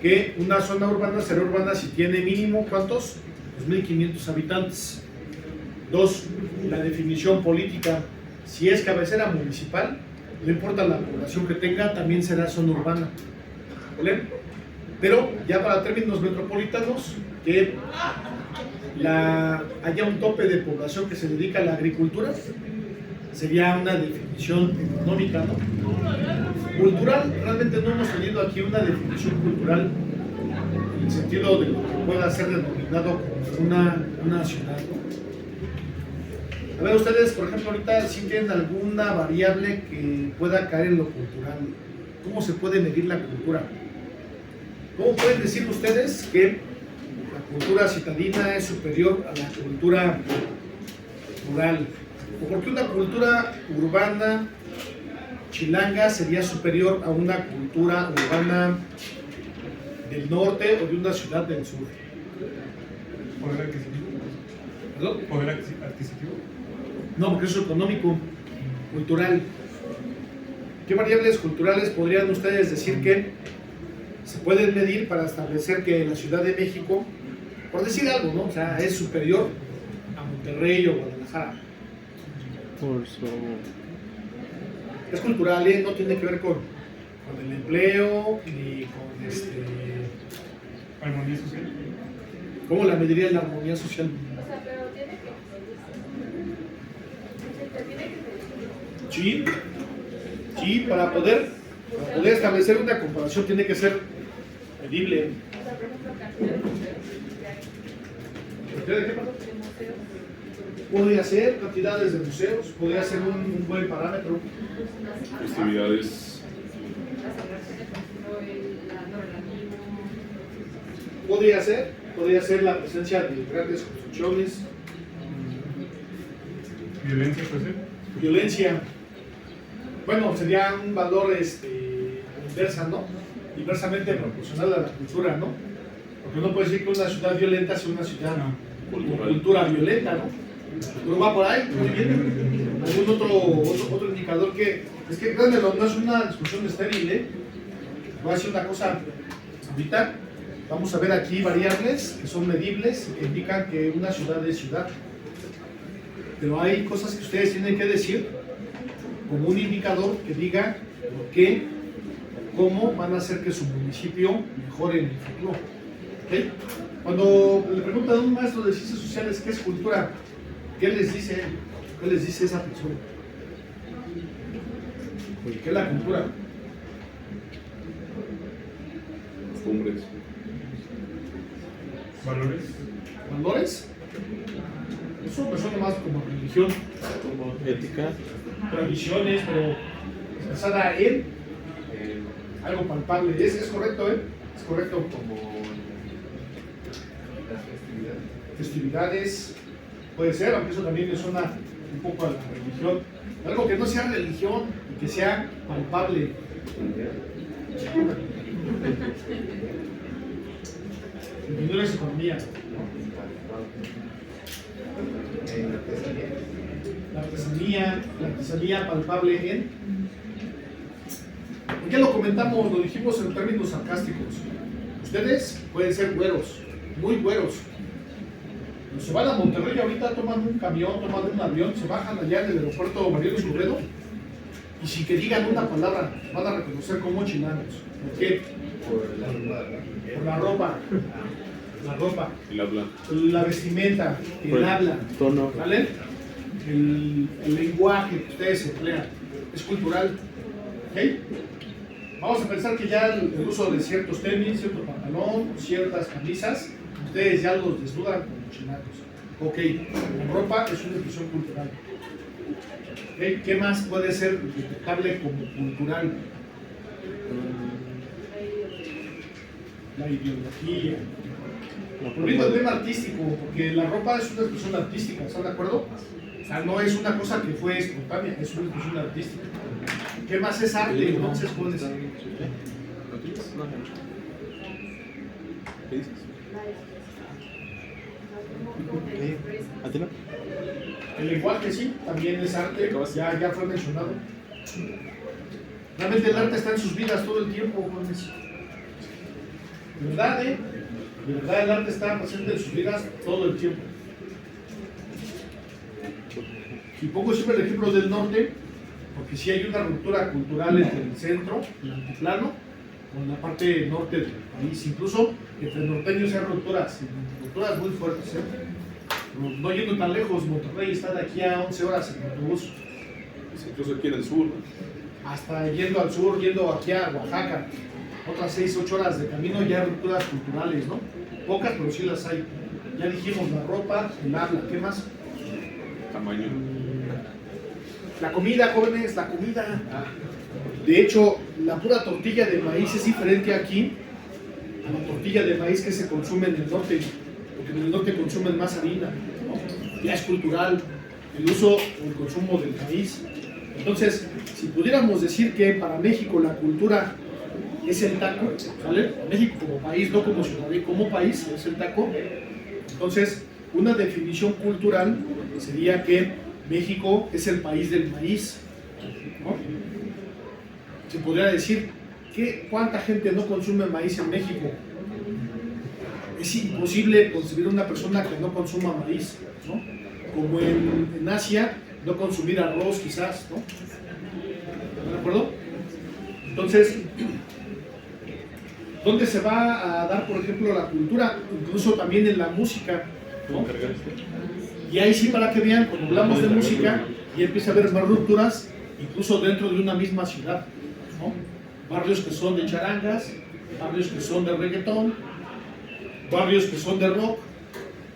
que una zona urbana será urbana si tiene mínimo, ¿cuántos? 2.500 habitantes. 2. La definición política, si es cabecera municipal, no importa la población que tenga, también será zona urbana. ¿Vale? Pero ya para términos metropolitanos, que haya un tope de población que se dedica a la agricultura, sería una definición económica, ¿no? Cultural, realmente no hemos tenido aquí una definición cultural en el sentido de lo que pueda ser denominado como una ciudad, ¿no? A ver, ustedes, por ejemplo, ahorita si tienen alguna variable que pueda caer en lo cultural, ¿cómo se puede medir la cultura? ¿Cómo pueden decir ustedes que la cultura citadina es superior a la cultura rural? ¿O por qué una cultura urbana chilanga sería superior a una cultura urbana del norte o de una ciudad del sur? ¿Poder adquisitivo? ¿Perdón? ¿Poder adquisitivo? No, porque eso es económico, cultural. ¿Qué variables culturales podrían ustedes decir que se pueden medir para establecer que la Ciudad de México, por decir algo, ¿no? O sea, es superior a Monterrey o Guadalajara? Por su... Es cultural, ¿eh? No tiene que ver con el empleo ni con ¿Armonía social? ¿Cómo la mediría la armonía social? O sea, pero tiene que Sí, sí, para poder establecer una comparación tiene que ser medible. o sea, por ejemplo, cantidad de museos ¿Cantidad de qué, perdón? de museos, Podría ser cantidades de museos, podría ser un buen parámetro. Festividades. las atracciones, por ejemplo, la normativo, Podría ser la presencia de grandes construcciones, ¿Violencia puede ser? violencia. Bueno, sería un valor inversa, ¿no? Inversamente proporcional a la cultura, ¿no? Porque uno puede decir que una ciudad violenta es una ciudad con cultura violenta, ¿no? Pero va por ahí, muy bien. ¿Algún otro indicador que... Es que, créanmelo, no es una discusión estéril, ¿eh? Voy a decir una cosa ahorita. Vamos a ver aquí variables que son medibles y que indican que una ciudad es ciudad. Pero hay cosas que ustedes tienen que decir como un indicador que diga por qué, cómo van a hacer que su municipio mejore en el futuro. ¿Okay? Cuando le preguntan a un maestro de ciencias sociales qué es cultura, ¿qué les dice él? ¿Qué les dice esa persona? ¿Qué es la cultura? Costumbres. ¿Valores? ¿Valores? Eso me suena más como religión, como ética. tradiciones, pero basada en algo palpable. Es correcto, ¿eh? Es correcto. Como las Festividades, puede ser, aunque eso también le suena un poco a la religión. Algo que no sea religión y que sea palpable. El primero es economía. La artesanía palpable en. ¿Por qué lo comentamos? Lo dijimos en términos sarcásticos. Ustedes pueden ser güeros, muy güeros. Se van a Monterrey ahorita, toman un camión, toman un avión, se bajan allá en el aeropuerto Mariano Escobedo y sin que digan una palabra, van a reconocer como chilangos. ¿Por qué? Por la ropa. La ropa. El habla. La vestimenta, el habla, tono. ¿vale? El lenguaje que ustedes emplean es cultural. ¿Ok? Vamos a pensar que ya el uso de ciertos tenis, cierto pantalón, ciertas camisas, ustedes ya los desnudan como chilangos. Ok, la ropa es una expresión cultural. ¿Ok? ¿Qué más puede ser detectable como cultural? La ideología. Volviendo al tema artístico, porque la ropa es una expresión artística, ¿están de acuerdo? O sea, no es una cosa que fue espontánea, es una expresión artística. ¿Qué más es arte? Entonces, ¿cuál es? ¿Qué dices? ¿A ti no? El lenguaje sí, también es arte, ya fue mencionado. Realmente el arte está en sus vidas todo el tiempo, jóvenes. ¿Verdad, eh? De verdad el arte está presente en sus vidas todo el tiempo. Y pongo siempre el ejemplo del norte, porque sí hay una ruptura cultural entre el centro, el altiplano, con la parte norte del país. Incluso entre norteños hay rupturas muy fuertes. No yendo tan lejos, Monterrey está de aquí a 11 horas en autobús. Incluso aquí en el sur, ¿no? Hasta yendo al sur, yendo aquí a Oaxaca, otras 6-8 horas de camino, ya hay rupturas culturales, ¿no? Pocas, pero sí las hay. Ya dijimos la ropa, el habla, ¿qué más? Tamaño. La comida, jóvenes, la comida. De hecho, la pura tortilla de maíz es diferente aquí a la tortilla de maíz que se consume en el norte, porque en el norte consumen más harina, ¿no? Ya es cultural el uso o el consumo del maíz. Entonces, si pudiéramos decir que para México la cultura es el taco, ¿vale? México como país, no como ciudad, como país es el taco. Entonces, una definición cultural sería que México es el país del maíz, ¿no? Se podría decir que cuánta gente no consume maíz en México. Es imposible concebir una persona que no consuma maíz, ¿no? Como en Asia, no consumir arroz quizás, ¿no? ¿De acuerdo? Entonces, ¿dónde se va a dar, por ejemplo, la cultura? Incluso también en la música, ¿no? Y ahí sí, para que vean, cuando hablamos de música, y empieza a haber más rupturas, incluso dentro de una misma ciudad, ¿no? Barrios que son de charangas, barrios que son de reggaetón, barrios que son de rock,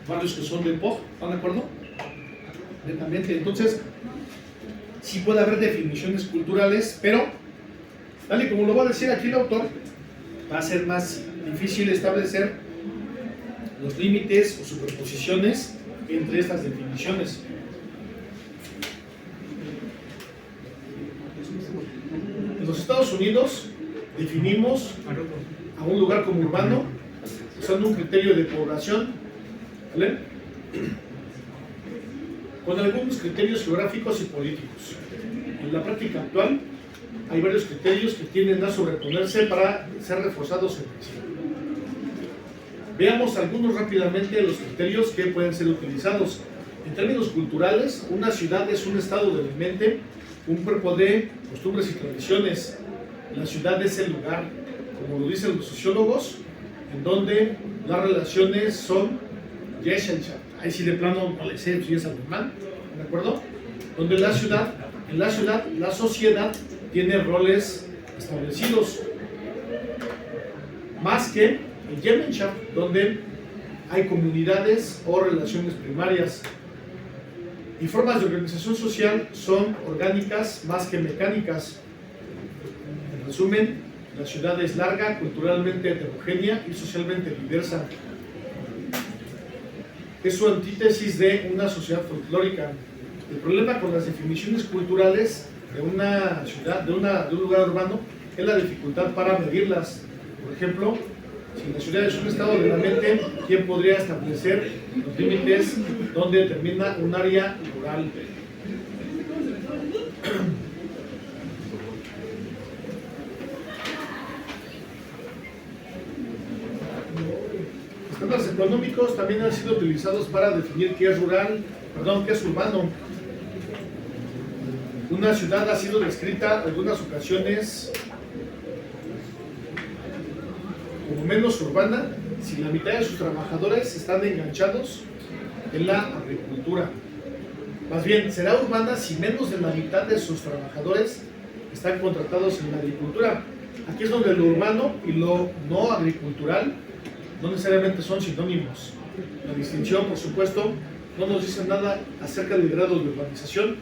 barrios que son de pop, ¿están de acuerdo? Netamente. Entonces, sí puede haber definiciones culturales, pero, tal y como lo va a decir aquí el autor, va a ser más difícil establecer los límites o superposiciones entre estas definiciones. En los Estados Unidos definimos a un lugar como urbano usando un criterio de población, ¿vale? Con algunos criterios geográficos y políticos. En la práctica actual hay varios criterios que tienden a sobreponerse para ser reforzados entre sí. Veamos algunos rápidamente los criterios que pueden ser utilizados. En términos culturales, una ciudad es un estado de la mente, un cuerpo de costumbres y tradiciones. La ciudad es el lugar, como lo dicen los sociólogos, en donde las relaciones son Gesellschaft. Ahí sí de plano no le sé si es alemán, ¿de acuerdo? Donde en la ciudad, la sociedad tiene roles establecidos, más que en Gemeinschaft, donde hay comunidades o relaciones primarias. Y formas de organización social son orgánicas más que mecánicas. En resumen, la ciudad es larga, culturalmente heterogénea y socialmente diversa. Es su antítesis de una sociedad folclórica. El problema con las definiciones culturales de una ciudad, de un lugar urbano, es la dificultad para medirlas. Por ejemplo, si la ciudad es un estado de la mente, ¿quién podría establecer los límites donde termina un área rural? Estándares económicos también han sido utilizados para definir qué es qué es urbano. Una ciudad ha sido descrita en algunas ocasiones como menos urbana si la mitad de sus trabajadores están enganchados en la agricultura. Más bien, será urbana si menos de la mitad de sus trabajadores están contratados en la agricultura. Aquí es donde lo urbano y lo no agricultural no necesariamente son sinónimos. La distinción, por supuesto, no nos dice nada acerca del grado de urbanización,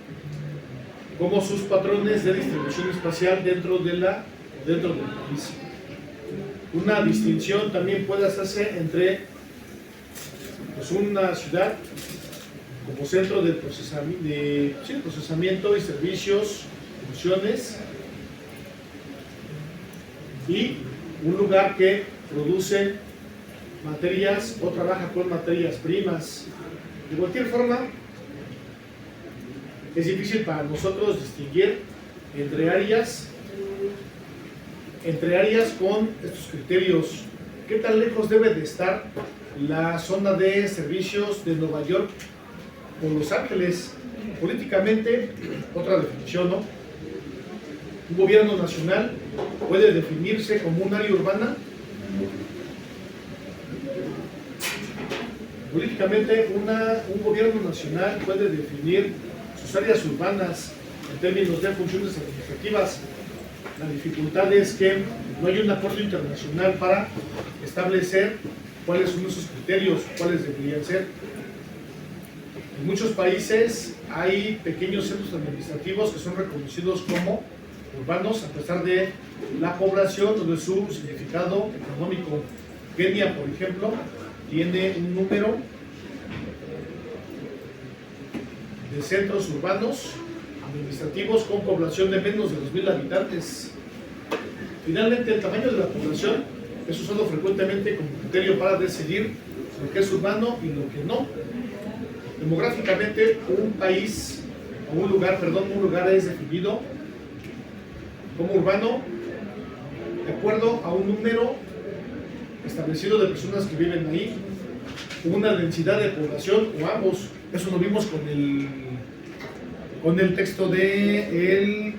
como sus patrones de distribución espacial dentro del país. Una distinción también puede hacerse entre una ciudad como centro de procesamiento y servicios, funciones, y un lugar que produce materias o trabaja con materias primas. De cualquier forma, es difícil para nosotros distinguir entre áreas con estos criterios. ¿Qué tan lejos debe de estar la zona de servicios de Nueva York o Los Ángeles? Políticamente, otra definición, ¿no? Un gobierno nacional puede definirse como un área urbana. Políticamente, un gobierno nacional puede definir sus áreas urbanas en términos de funciones administrativas. La dificultad es que no hay un acuerdo internacional para establecer cuáles son esos criterios, cuáles deberían ser. En muchos países hay pequeños centros administrativos que son reconocidos como urbanos a pesar de la población o de su significado económico. Kenia, por ejemplo, tiene un número de centros urbanos administrativos con población de menos de 2,000 habitantes. Finalmente, el tamaño de la población es usado frecuentemente como criterio para decidir lo que es urbano y lo que no. Demográficamente, un lugar es definido como urbano de acuerdo a un número establecido de personas que viven ahí, una densidad de población o ambos. Eso lo vimos con el texto de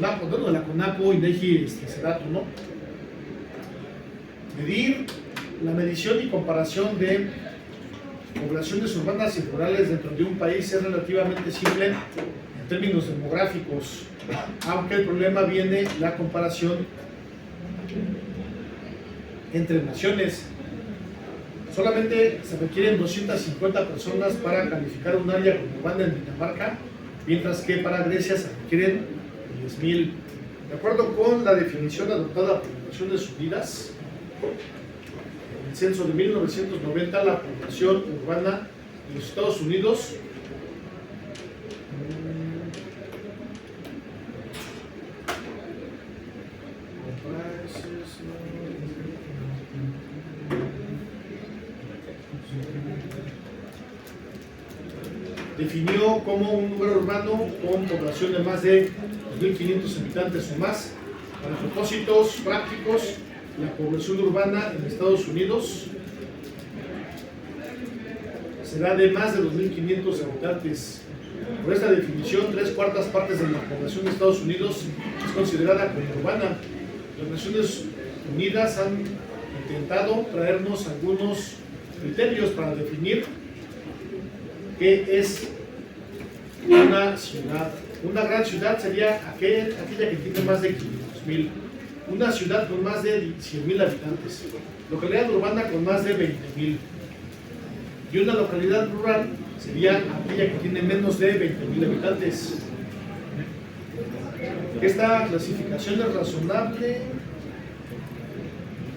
la CONAPO, INEGI, Sedatu, ¿no? La medición y comparación de poblaciones urbanas y rurales dentro de un país es relativamente simple en términos demográficos, aunque el problema viene la comparación entre naciones. Solamente se requieren 250 personas para calificar un área como urbana en Dinamarca, mientras que para Grecia se requieren 10,000. De acuerdo con la definición adoptada por las Naciones Unidas, en el censo de 1990, la población urbana de los Estados Unidos definió como un lugar urbano con población de más de 2,500 habitantes o más. Para propósitos prácticos, la población urbana en Estados Unidos será de más de 2,500 habitantes. Por esta definición, 3/4 partes de la población de Estados Unidos es considerada como urbana. Las Naciones Unidas han intentado traernos algunos criterios para definir qué es una ciudad. Una gran ciudad sería aquella que tiene más de 500,000. Una ciudad con más de 100,000 habitantes. Localidad urbana con más de 20,000. Y una localidad rural sería aquella que tiene menos de 20,000 habitantes. Esta clasificación es razonable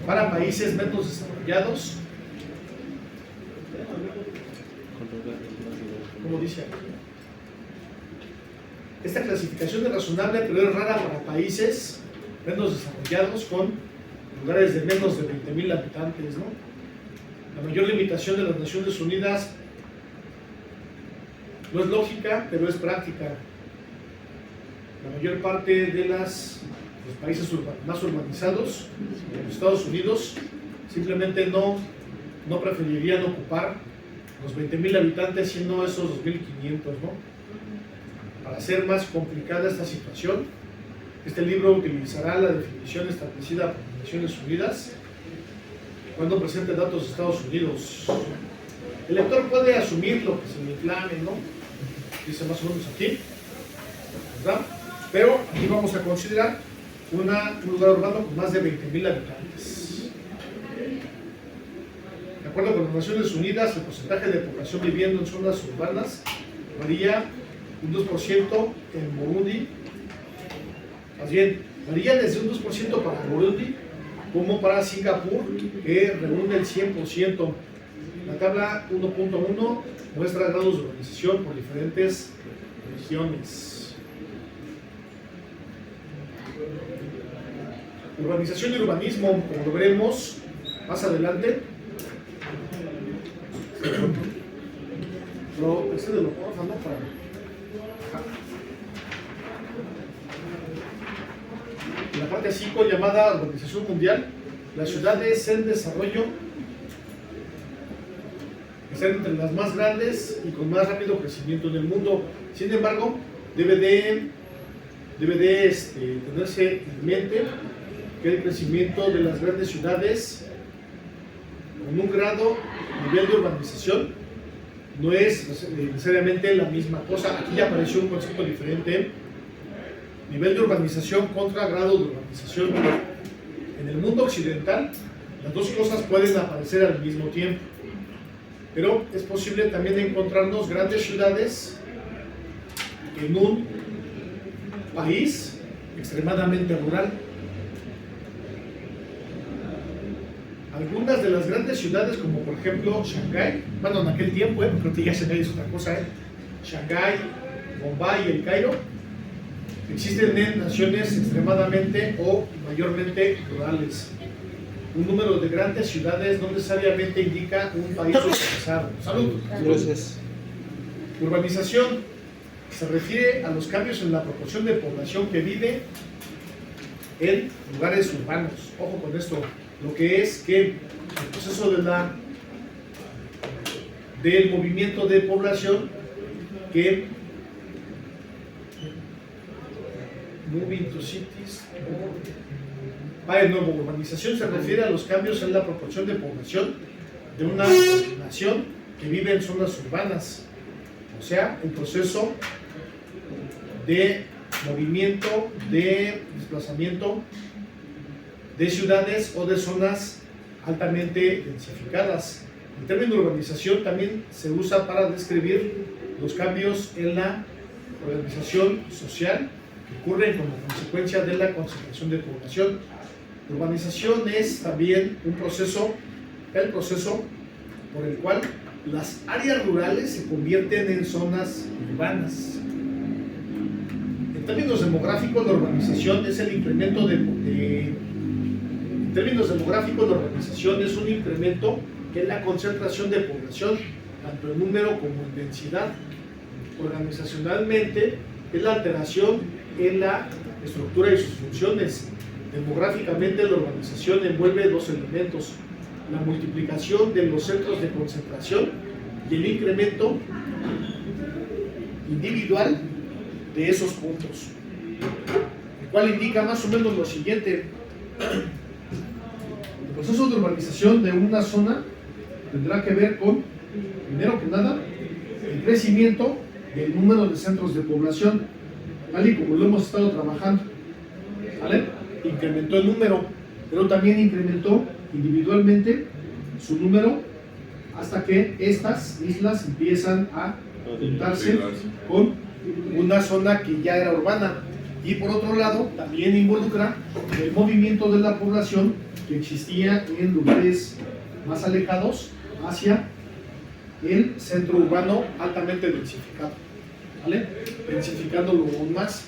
para países menos desarrollados, como dice aquí. Esta clasificación es razonable, pero es rara para países menos desarrollados con lugares de menos de 20,000 habitantes, ¿no? La mayor limitación de las Naciones Unidas no es lógica, pero es práctica. La mayor parte de los países más urbanizados, los Estados Unidos, simplemente no preferirían ocupar los 20,000 habitantes, sino esos 2,500, ¿no? Para hacer más complicada esta situación, este libro utilizará la definición establecida por las Naciones Unidas cuando presente datos de Estados Unidos. El lector puede asumir lo que se le inflame, ¿no? Dice más o menos aquí, ¿verdad? Pero aquí vamos a considerar un lugar urbano con más de 20,000 habitantes. De acuerdo con las Naciones Unidas, el porcentaje de población viviendo en zonas urbanas varía un 2% en Burundi. Más bien, varía desde un 2% para Burundi como para Singapur, que reúne el 100%. La tabla 1.1 muestra grados de urbanización por diferentes regiones. Urbanización y urbanismo, como lo veremos más adelante. Pero este de lo porfa, ¿no? En la parte 5, llamada Urbanización Mundial, las ciudades en desarrollo están entre las más grandes y con más rápido crecimiento en el mundo. Sin embargo, debe de tenerse en mente que el crecimiento de las grandes ciudades con un nivel de urbanización no es necesariamente la misma cosa. Aquí ya apareció un concepto diferente: nivel de urbanización contra grado de urbanización. En el mundo occidental, las dos cosas pueden aparecer al mismo tiempo, pero es posible también encontrarnos grandes ciudades en un país extremadamente rural. Algunas de las grandes ciudades, como por ejemplo Shanghái, bueno, en aquel tiempo, creo que ya Shanghái es otra cosa, Shanghái, Bombay y el Cairo, existen en naciones extremadamente o mayormente rurales. Un número de grandes ciudades no necesariamente indica un país urbanizado. Salud. Gracias. Urbanización se refiere a los cambios en la proporción de población que vive en lugares urbanos. Ojo con esto, lo que es que el proceso del movimiento de población que moving to cities. De nuevo, urbanización se refiere a los cambios en la proporción de población de una nación que vive en zonas urbanas, o sea, el proceso de movimiento, de desplazamiento de ciudades o de zonas altamente densificadas. El término urbanización también se usa para describir los cambios en la organización social que ocurren como consecuencia de la concentración de población. Urbanización es también el proceso por el cual las áreas rurales se convierten en zonas urbanas. En términos demográficos, la urbanización es el incremento en términos demográficos, la urbanización es un incremento en la concentración de población, tanto en número como en densidad. Organizacionalmente, es la alteración en la estructura y sus funciones. Demográficamente, la urbanización envuelve dos elementos: la multiplicación de los centros de concentración y el incremento individual de esos puntos, el cual indica más o menos lo siguiente. El proceso de urbanización de una zona tendrá que ver con, primero que nada, el crecimiento del número de centros de población, tal y como lo hemos estado trabajando, ¿vale? Incrementó el número, pero también incrementó individualmente su número hasta que estas islas empiezan a juntarse con una zona que ya era urbana. Y por otro lado, también involucra el movimiento de la población que existía en lugares más alejados hacia el centro urbano altamente densificado, ¿vale? Densificándolo aún más.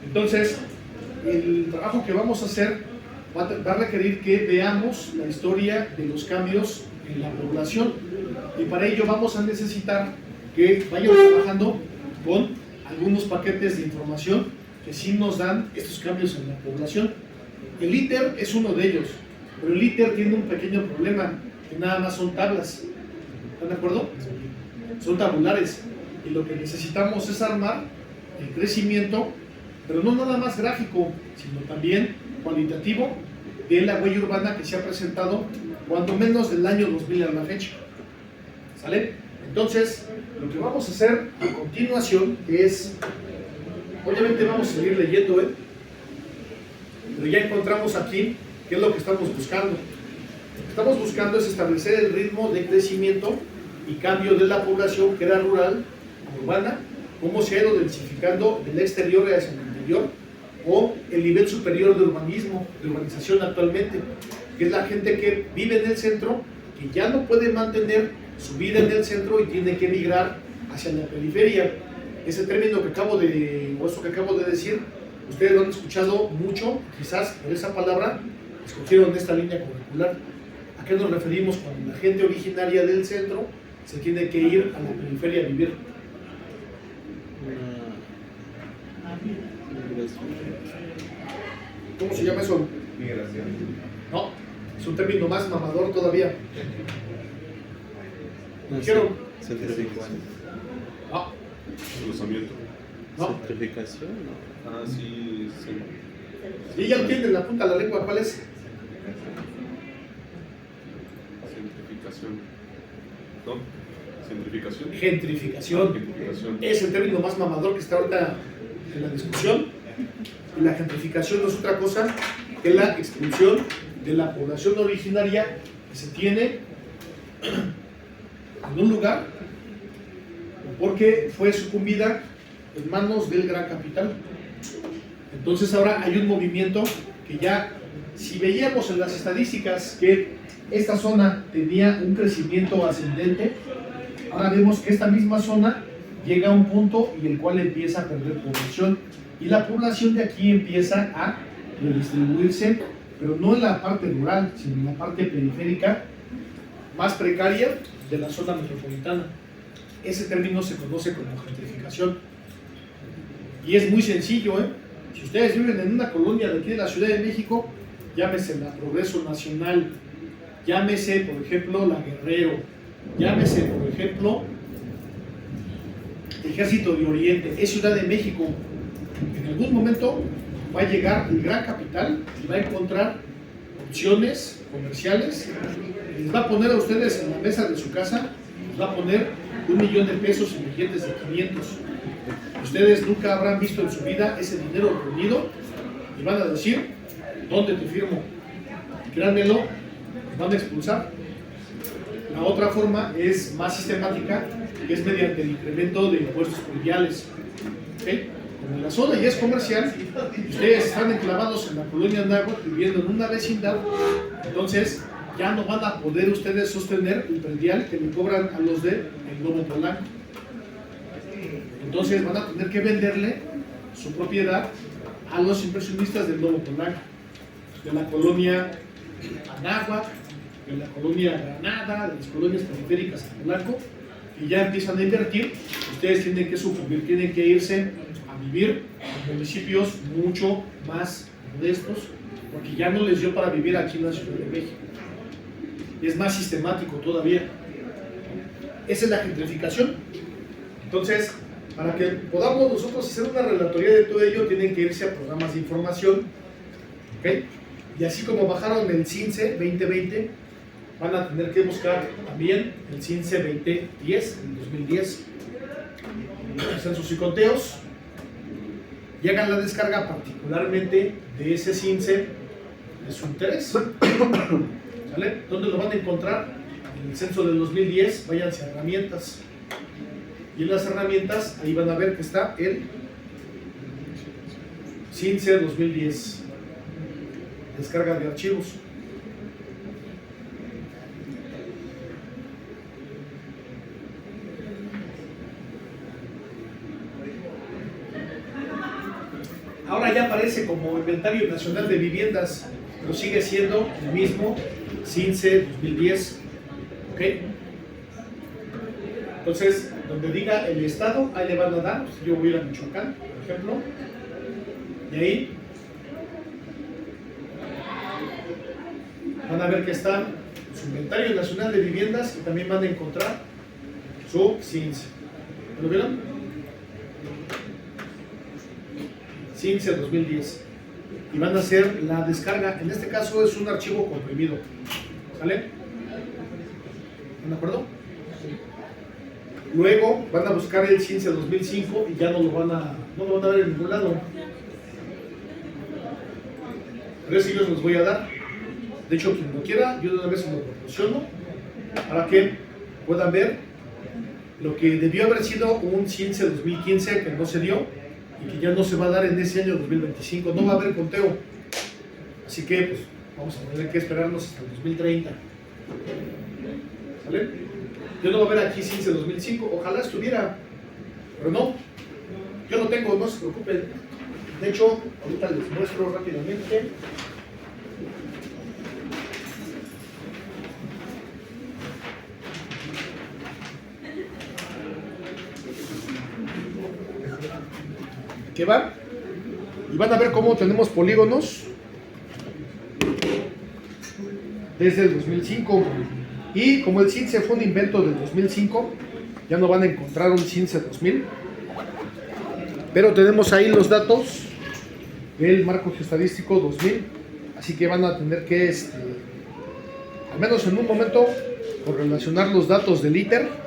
Entonces, el trabajo que vamos a hacer va a requerir que veamos la historia de los cambios en la población, y para ello vamos a necesitar que vayamos trabajando con algunos paquetes de información que sí nos dan estos cambios en la población. El ITER es uno de ellos, pero el ITER tiene un pequeño problema, que nada más son tablas. ¿Están de acuerdo? Son tabulares, y lo que necesitamos es armar el crecimiento, pero no nada más gráfico, sino también cualitativo, de la huella urbana que se ha presentado cuando menos del año 2000 a la fecha. ¿Sale? Entonces, lo que vamos a hacer a continuación es, obviamente vamos a seguir leyendo, pero ya encontramos aquí qué es lo que estamos buscando. Lo que estamos buscando es establecer el ritmo de crecimiento y cambio de la población que era rural a urbana, cómo se ha ido densificando del exterior hacia el interior, o el nivel superior de urbanismo, de urbanización actualmente, que es la gente que vive en el centro, que ya no puede mantener su vida en el centro y tiene que migrar hacia la periferia. Ese término que acabo de decir, ustedes lo han escuchado mucho, quizás por esa palabra escogieron esta línea curricular. ¿A qué nos referimos cuando la gente originaria del centro se tiene que ir a la periferia a vivir? ¿Cómo se llama eso? Migración. No, es un término más mamador todavía. ¿Dijeron? Centrificación. No, Desplazamiento. no. Centrificación, ¿no? Ah, sí, sí. Sí, ya lo tienen en la punta de la lengua, ¿cuál es? Centrificación. ¿No? Centrificación. Gentrificación. Gentrificación. Es el término más mamador que está ahorita en la discusión. Y la gentrificación no es otra cosa que la expulsión de la población originaria que se tiene en un lugar porque fue sucumbida en manos del gran capital. Entonces ahora hay un movimiento que ya, si veíamos en las estadísticas que esta zona tenía un crecimiento ascendente, ahora vemos que esta misma zona llega a un punto y el cual empieza a perder población, y la población de aquí empieza a redistribuirse, pero no en la parte rural, sino en la parte periférica más precaria de la zona metropolitana. Ese término se conoce como gentrificación, y es muy sencillo, Si ustedes viven en una colonia de aquí de la Ciudad de México, llámese la Progreso Nacional, llámese por ejemplo la Guerrero, llámese por ejemplo Ejército de Oriente, es Ciudad de México. En algún momento va a llegar el gran capital y va a encontrar opciones comerciales, y les va a poner a ustedes en la mesa de su casa, les va a poner $1,000,000 en billetes de 500. Ustedes nunca habrán visto en su vida ese dinero reunido y van a decir, ¿dónde te firmo? Créanmelo, los van a expulsar. La otra forma es más sistemática, que es mediante el incremento de impuestos prediales. ¿Okay? Como la zona ya es comercial, ustedes están enclavados en la colonia Náhuatl viviendo en una vecindad, entonces ya no van a poder ustedes sostener el predial que le cobran a los del Globo Polanco. Entonces van a tener que venderle su propiedad a los inversionistas del Globo Polanco, de la colonia Anáhuac, de la colonia Granada, de las colonias periféricas de Polanco, y ya empiezan a invertir. Ustedes tienen que sucumbir, tienen que irse a vivir en municipios mucho más modestos, porque ya no les dio para vivir aquí en la Ciudad de México. Es más sistemático todavía. Esa es la gentrificación. Entonces, para que podamos nosotros hacer una relatoría de todo ello, tienen que irse a programas de información, ¿okay? Y así como bajaron el CINCE 2020, van a tener que buscar también el CINCE 2010, en 2010, censos y conteos, y hagan la descarga particularmente de ese CINCE de su interés. ¿Sale? ¿Dónde lo van a encontrar? En el censo del 2010, váyanse a herramientas. Y en las herramientas, ahí van a ver que está el CINCE 2010. Descarga de archivos. Ahora ya aparece como Inventario Nacional de Viviendas. pero sigue siendo el mismo CINCE 2010. ¿Ok? Entonces, donde diga el estado, ahí le van a dar. Pues yo voy a ir a Michoacán, por ejemplo, y ahí van a ver que está su inventario nacional de viviendas y también van a encontrar su CINCE. ¿Lo vieron? CINCE 2010. Y van a hacer la descarga. En este caso es un archivo comprimido. ¿Sale? ¿Están de acuerdo? Luego van a buscar el CINCE 2005 y ya no lo van a ver en ningún lado. Pero eso yo se los voy a dar. De hecho, quien lo quiera, yo de una vez se lo proporciono para que puedan ver lo que debió haber sido un CINCE 2015 que no se dio y que ya no se va a dar en ese año 2025. No va a haber conteo. Así que pues, vamos a tener que esperarnos hasta el 2030. ¿Sale? Yo no voy a ver aquí CINCE 2005, ojalá estuviera, pero no, yo lo tengo, no se preocupen. De hecho, ahorita les muestro rápidamente. ¿Qué va? Y van a ver cómo tenemos polígonos desde el 2005. Y como el CINCE fue un invento del 2005, ya no van a encontrar un CINCE 2000. Pero tenemos ahí los datos del marco geostadístico 2000. Así que van a tener que, al menos en un momento, correlacionar los datos del ITER.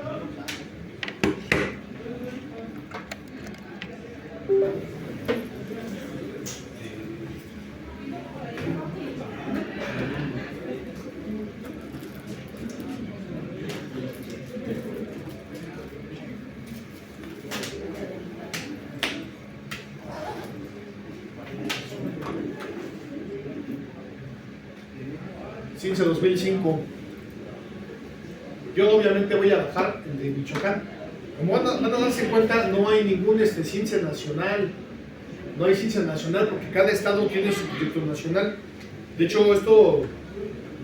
CINCE 2005. Yo obviamente voy a bajar el de Michoacán. Como van a darse cuenta, no hay ningún CINCE nacional. No hay CINCE nacional porque cada estado tiene su proyecto nacional. De hecho, esto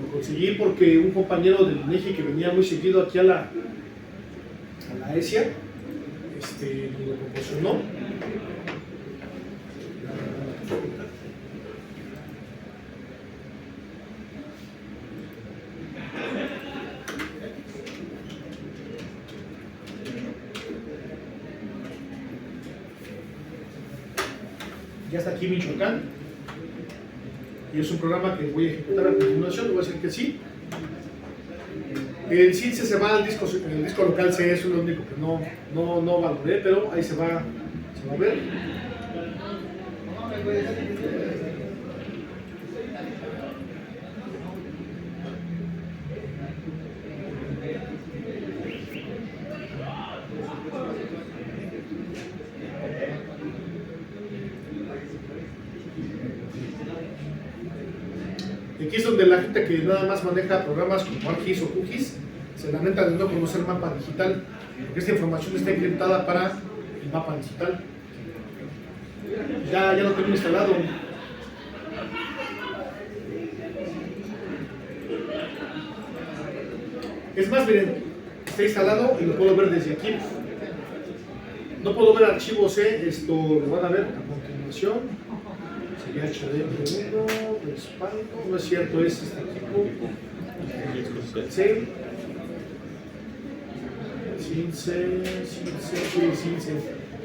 lo conseguí porque un compañero del INEGI que venía muy seguido aquí a la ESIA, me lo proporcionó. Ya está aquí Michoacán y es un programa que voy a ejecutar a continuación. Le voy a decir que sí. El CINCE se va al disco, el disco local C, es lo único que no valoré, pero ahí se va a ver. Aquí es donde la gente que nada más maneja programas como ArcGIS o QGIS se lamenta de no conocer mapa digital, porque esta información está encriptada para el mapa digital. Ya lo tengo instalado. Es más, miren, está instalado y lo puedo ver desde aquí. No puedo ver archivos, esto lo van a ver a continuación. Sería HD1, respaldo, no es cierto, es este equipo. CINCE.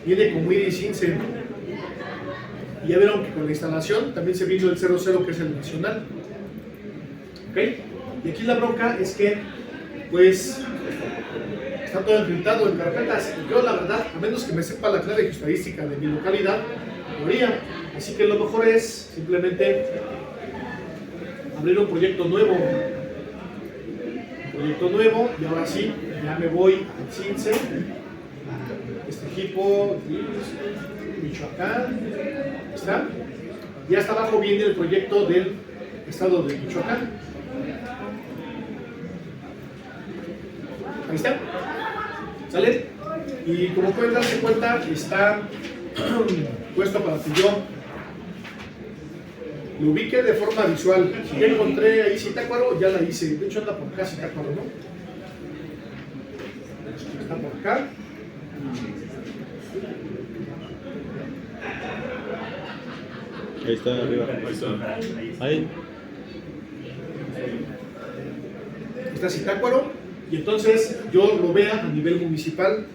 Viene como ID CINCE. Y ya vieron que con la instalación también se vino el 00 que es el nacional. ¿Ok? Y aquí la bronca es que, pues, está todo encriptado en carpetas. Y yo, la verdad, a menos que me sepa la clave geostadística de mi localidad, lo haría. Así que lo mejor es simplemente abrir un proyecto nuevo. Y ahora sí, ya me voy al CINCE. Este equipo, Michoacán. ¿Está? Y hasta abajo viene el proyecto del estado de Michoacán. Ahí está. ¿Sale? Y como pueden darse cuenta, está puesto para que yo lo ubique de forma visual. Si ya encontré ahí Zitácuaro, ya la hice. De hecho anda por acá Zitácuaro, ¿no? Está por acá. Ahí está arriba. Ahí está. Ahí. Está Zitácuaro, y entonces yo lo vea a nivel municipal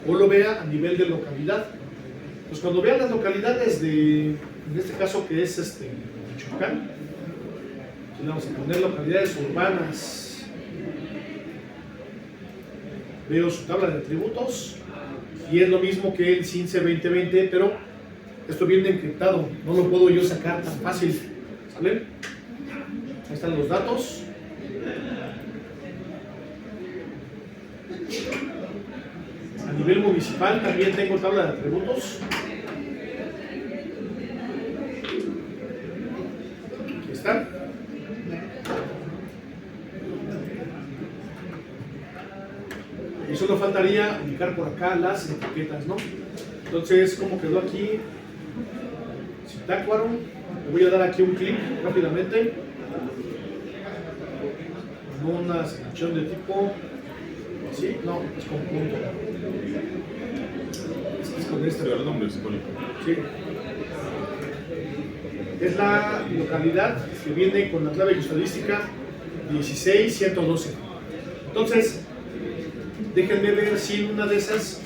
o lo vea a nivel de localidad. Pues cuando vean las localidades de, en este caso que es Michoacán, le vamos a poner localidades urbanas. Veo su tabla de atributos y es lo mismo que el CINCE 2020, pero esto viene encriptado, no lo puedo yo sacar tan fácil, ¿sale? Ahí están los datos. A nivel municipal también tengo tabla de atributos. Aquí está. Y solo faltaría ubicar por acá las etiquetas, ¿no? Entonces, ¿cómo quedó aquí? Zitácuaro. Le voy a dar aquí un clic rápidamente. Con una selección de tipo. ¿Sí? No, es conjunto. Es con este. Este nombre simbólico. Sí. Es la localidad que viene con la clave estadística 16112. Entonces, déjenme ver si una de esas,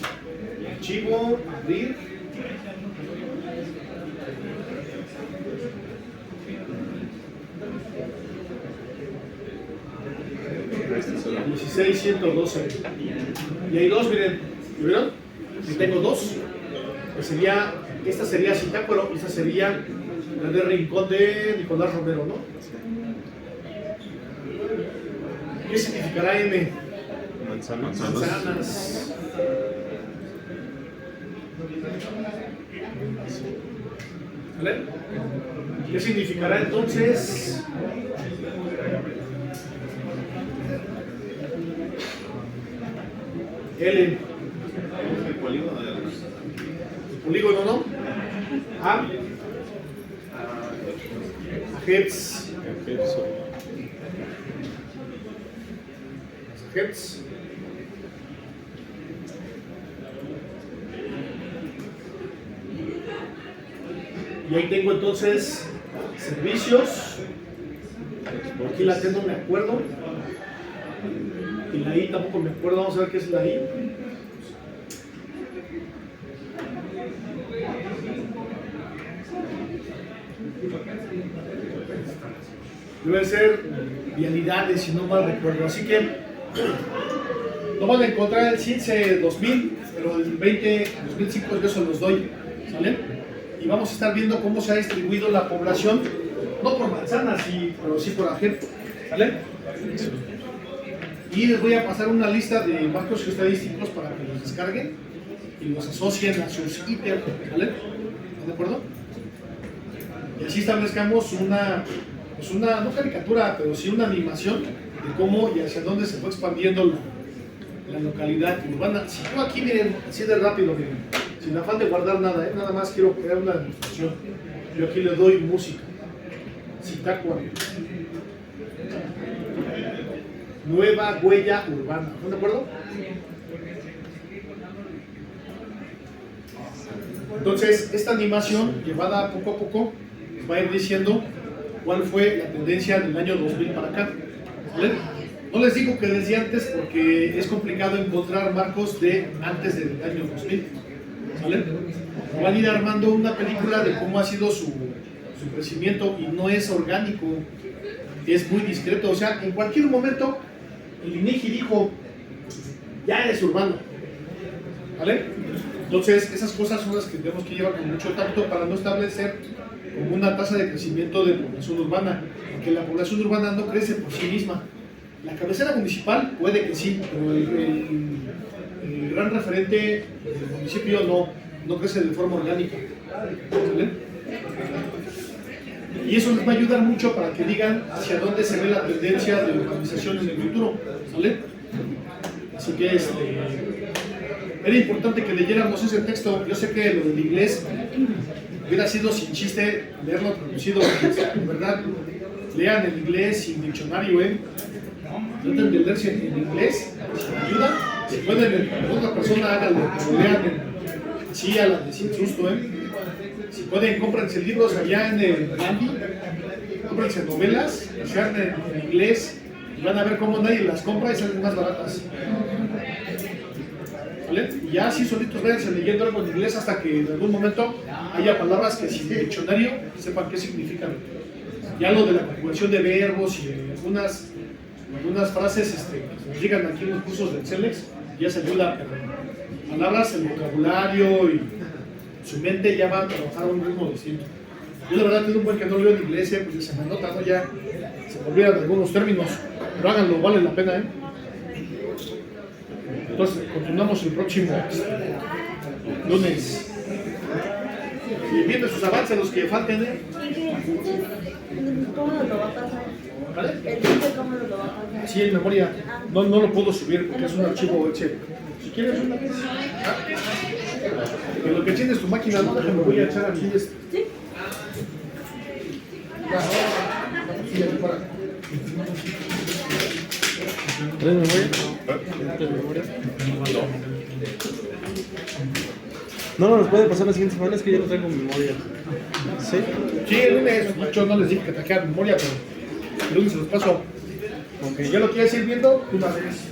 archivo, abrir. Este será. 16112. Y hay dos, miren, ¿lo vieron? Y tengo dos. Que sería, esta sería Zitácuaro y esta sería la de Rincón de Nicolás Romero, ¿no? ¿Qué significará M? Manzanas. Manzanas. ¿Vale? ¿Qué significará entonces? L. El polígono de luz. El polígono, ¿no? A. Hertz. Hertz. Y ahí tengo entonces servicios. Aquí la T no me acuerdo. Y la I tampoco me acuerdo. Vamos a ver qué es la I. Deben ser vialidades, si no mal recuerdo. Así que no van a encontrar el CINCE 2000, pero el 2005 yo se los doy. ¿Sale? Y vamos a estar viendo cómo se ha distribuido la población, no por manzanas, pero sí por agente. ¿Sale? Y les voy a pasar una lista de marcos estadísticos para que los descarguen y los asocien a sus ITER. ¿Vale? ¿Están de acuerdo? Y así establezcamos una, no caricatura, pero sí una animación de cómo y hacia dónde se fue expandiendo la localidad urbana. Si yo aquí, miren, así de rápido, miren, sin afán de guardar nada, nada más quiero crear una demostración. Yo aquí le doy música. Zitácuaro. Nueva huella urbana. ¿Están de acuerdo? Entonces, esta animación llevada poco a poco va a ir diciendo cuál fue la tendencia del año 2000 para acá. ¿Vale? No les digo que desde antes porque es complicado encontrar marcos de antes del año 2000. ¿Vale? Van a ir armando una película de cómo ha sido su crecimiento y no es orgánico, es muy discreto. O sea, en cualquier momento el INEGI dijo, ya eres urbano. ¿Vale? Entonces, esas cosas son las que tenemos que llevar con mucho tacto para no establecer como una tasa de crecimiento de población urbana, porque la población urbana no crece por sí misma. La cabecera municipal puede que sí, pero el gran referente del municipio no crece de forma orgánica. ¿Vale? Y eso les va a ayudar mucho para que digan hacia dónde se ve la tendencia de urbanización en el futuro. ¿Vale? Así que era importante que leyéramos ese texto. Yo sé que lo del inglés hubiera sido sin chiste leerlo traducido. De verdad, lean en inglés sin diccionario, traten de leerse en inglés, sin ayuda. Si pueden, otra persona háganlo, pero lean sí a la de sin susto, Si pueden, cómprense libros allá en el Gandhi, cómprense novelas, que sean en inglés, y van a ver cómo nadie las compra y salen más baratas. ¿Vale? Y ya así solitos váyanse leyendo algo en inglés hasta que en algún momento haya palabras que sin diccionario sepan qué significan. Ya lo de la conjugación de verbos y algunas frases que nos digan aquí en los cursos del CELEX, ya se ayuda, pero palabras, el vocabulario y su mente ya va a trabajar a un ritmo distinto. Yo de verdad tengo un buen que no leo en inglés, pues ya se me nota, ¿no? Ya se me olvidan algunos términos, pero háganlo, vale la pena, Entonces, continuamos el próximo lunes. Y viendo sus avances, los que falten, ¿Cómo nos lo va a pasar? ¿Vale? ¿El link cómo nos lo va a pasar? Sí, en memoria. No lo puedo subir porque es un archivo Excel. Si quieres una en lo que tienes tu máquina, no, déjame, voy a echar aquí esto. ¿Sí? ¿Traes memoria? ¿Traes memoria? No, nos puede pasar la siguiente semana, es que ya no traigo memoria. ¿Sí? Sí, el lunes, yo no les dije que trajeran memoria, pero el lunes se los paso. Aunque ya lo quieres ir viendo, una vez.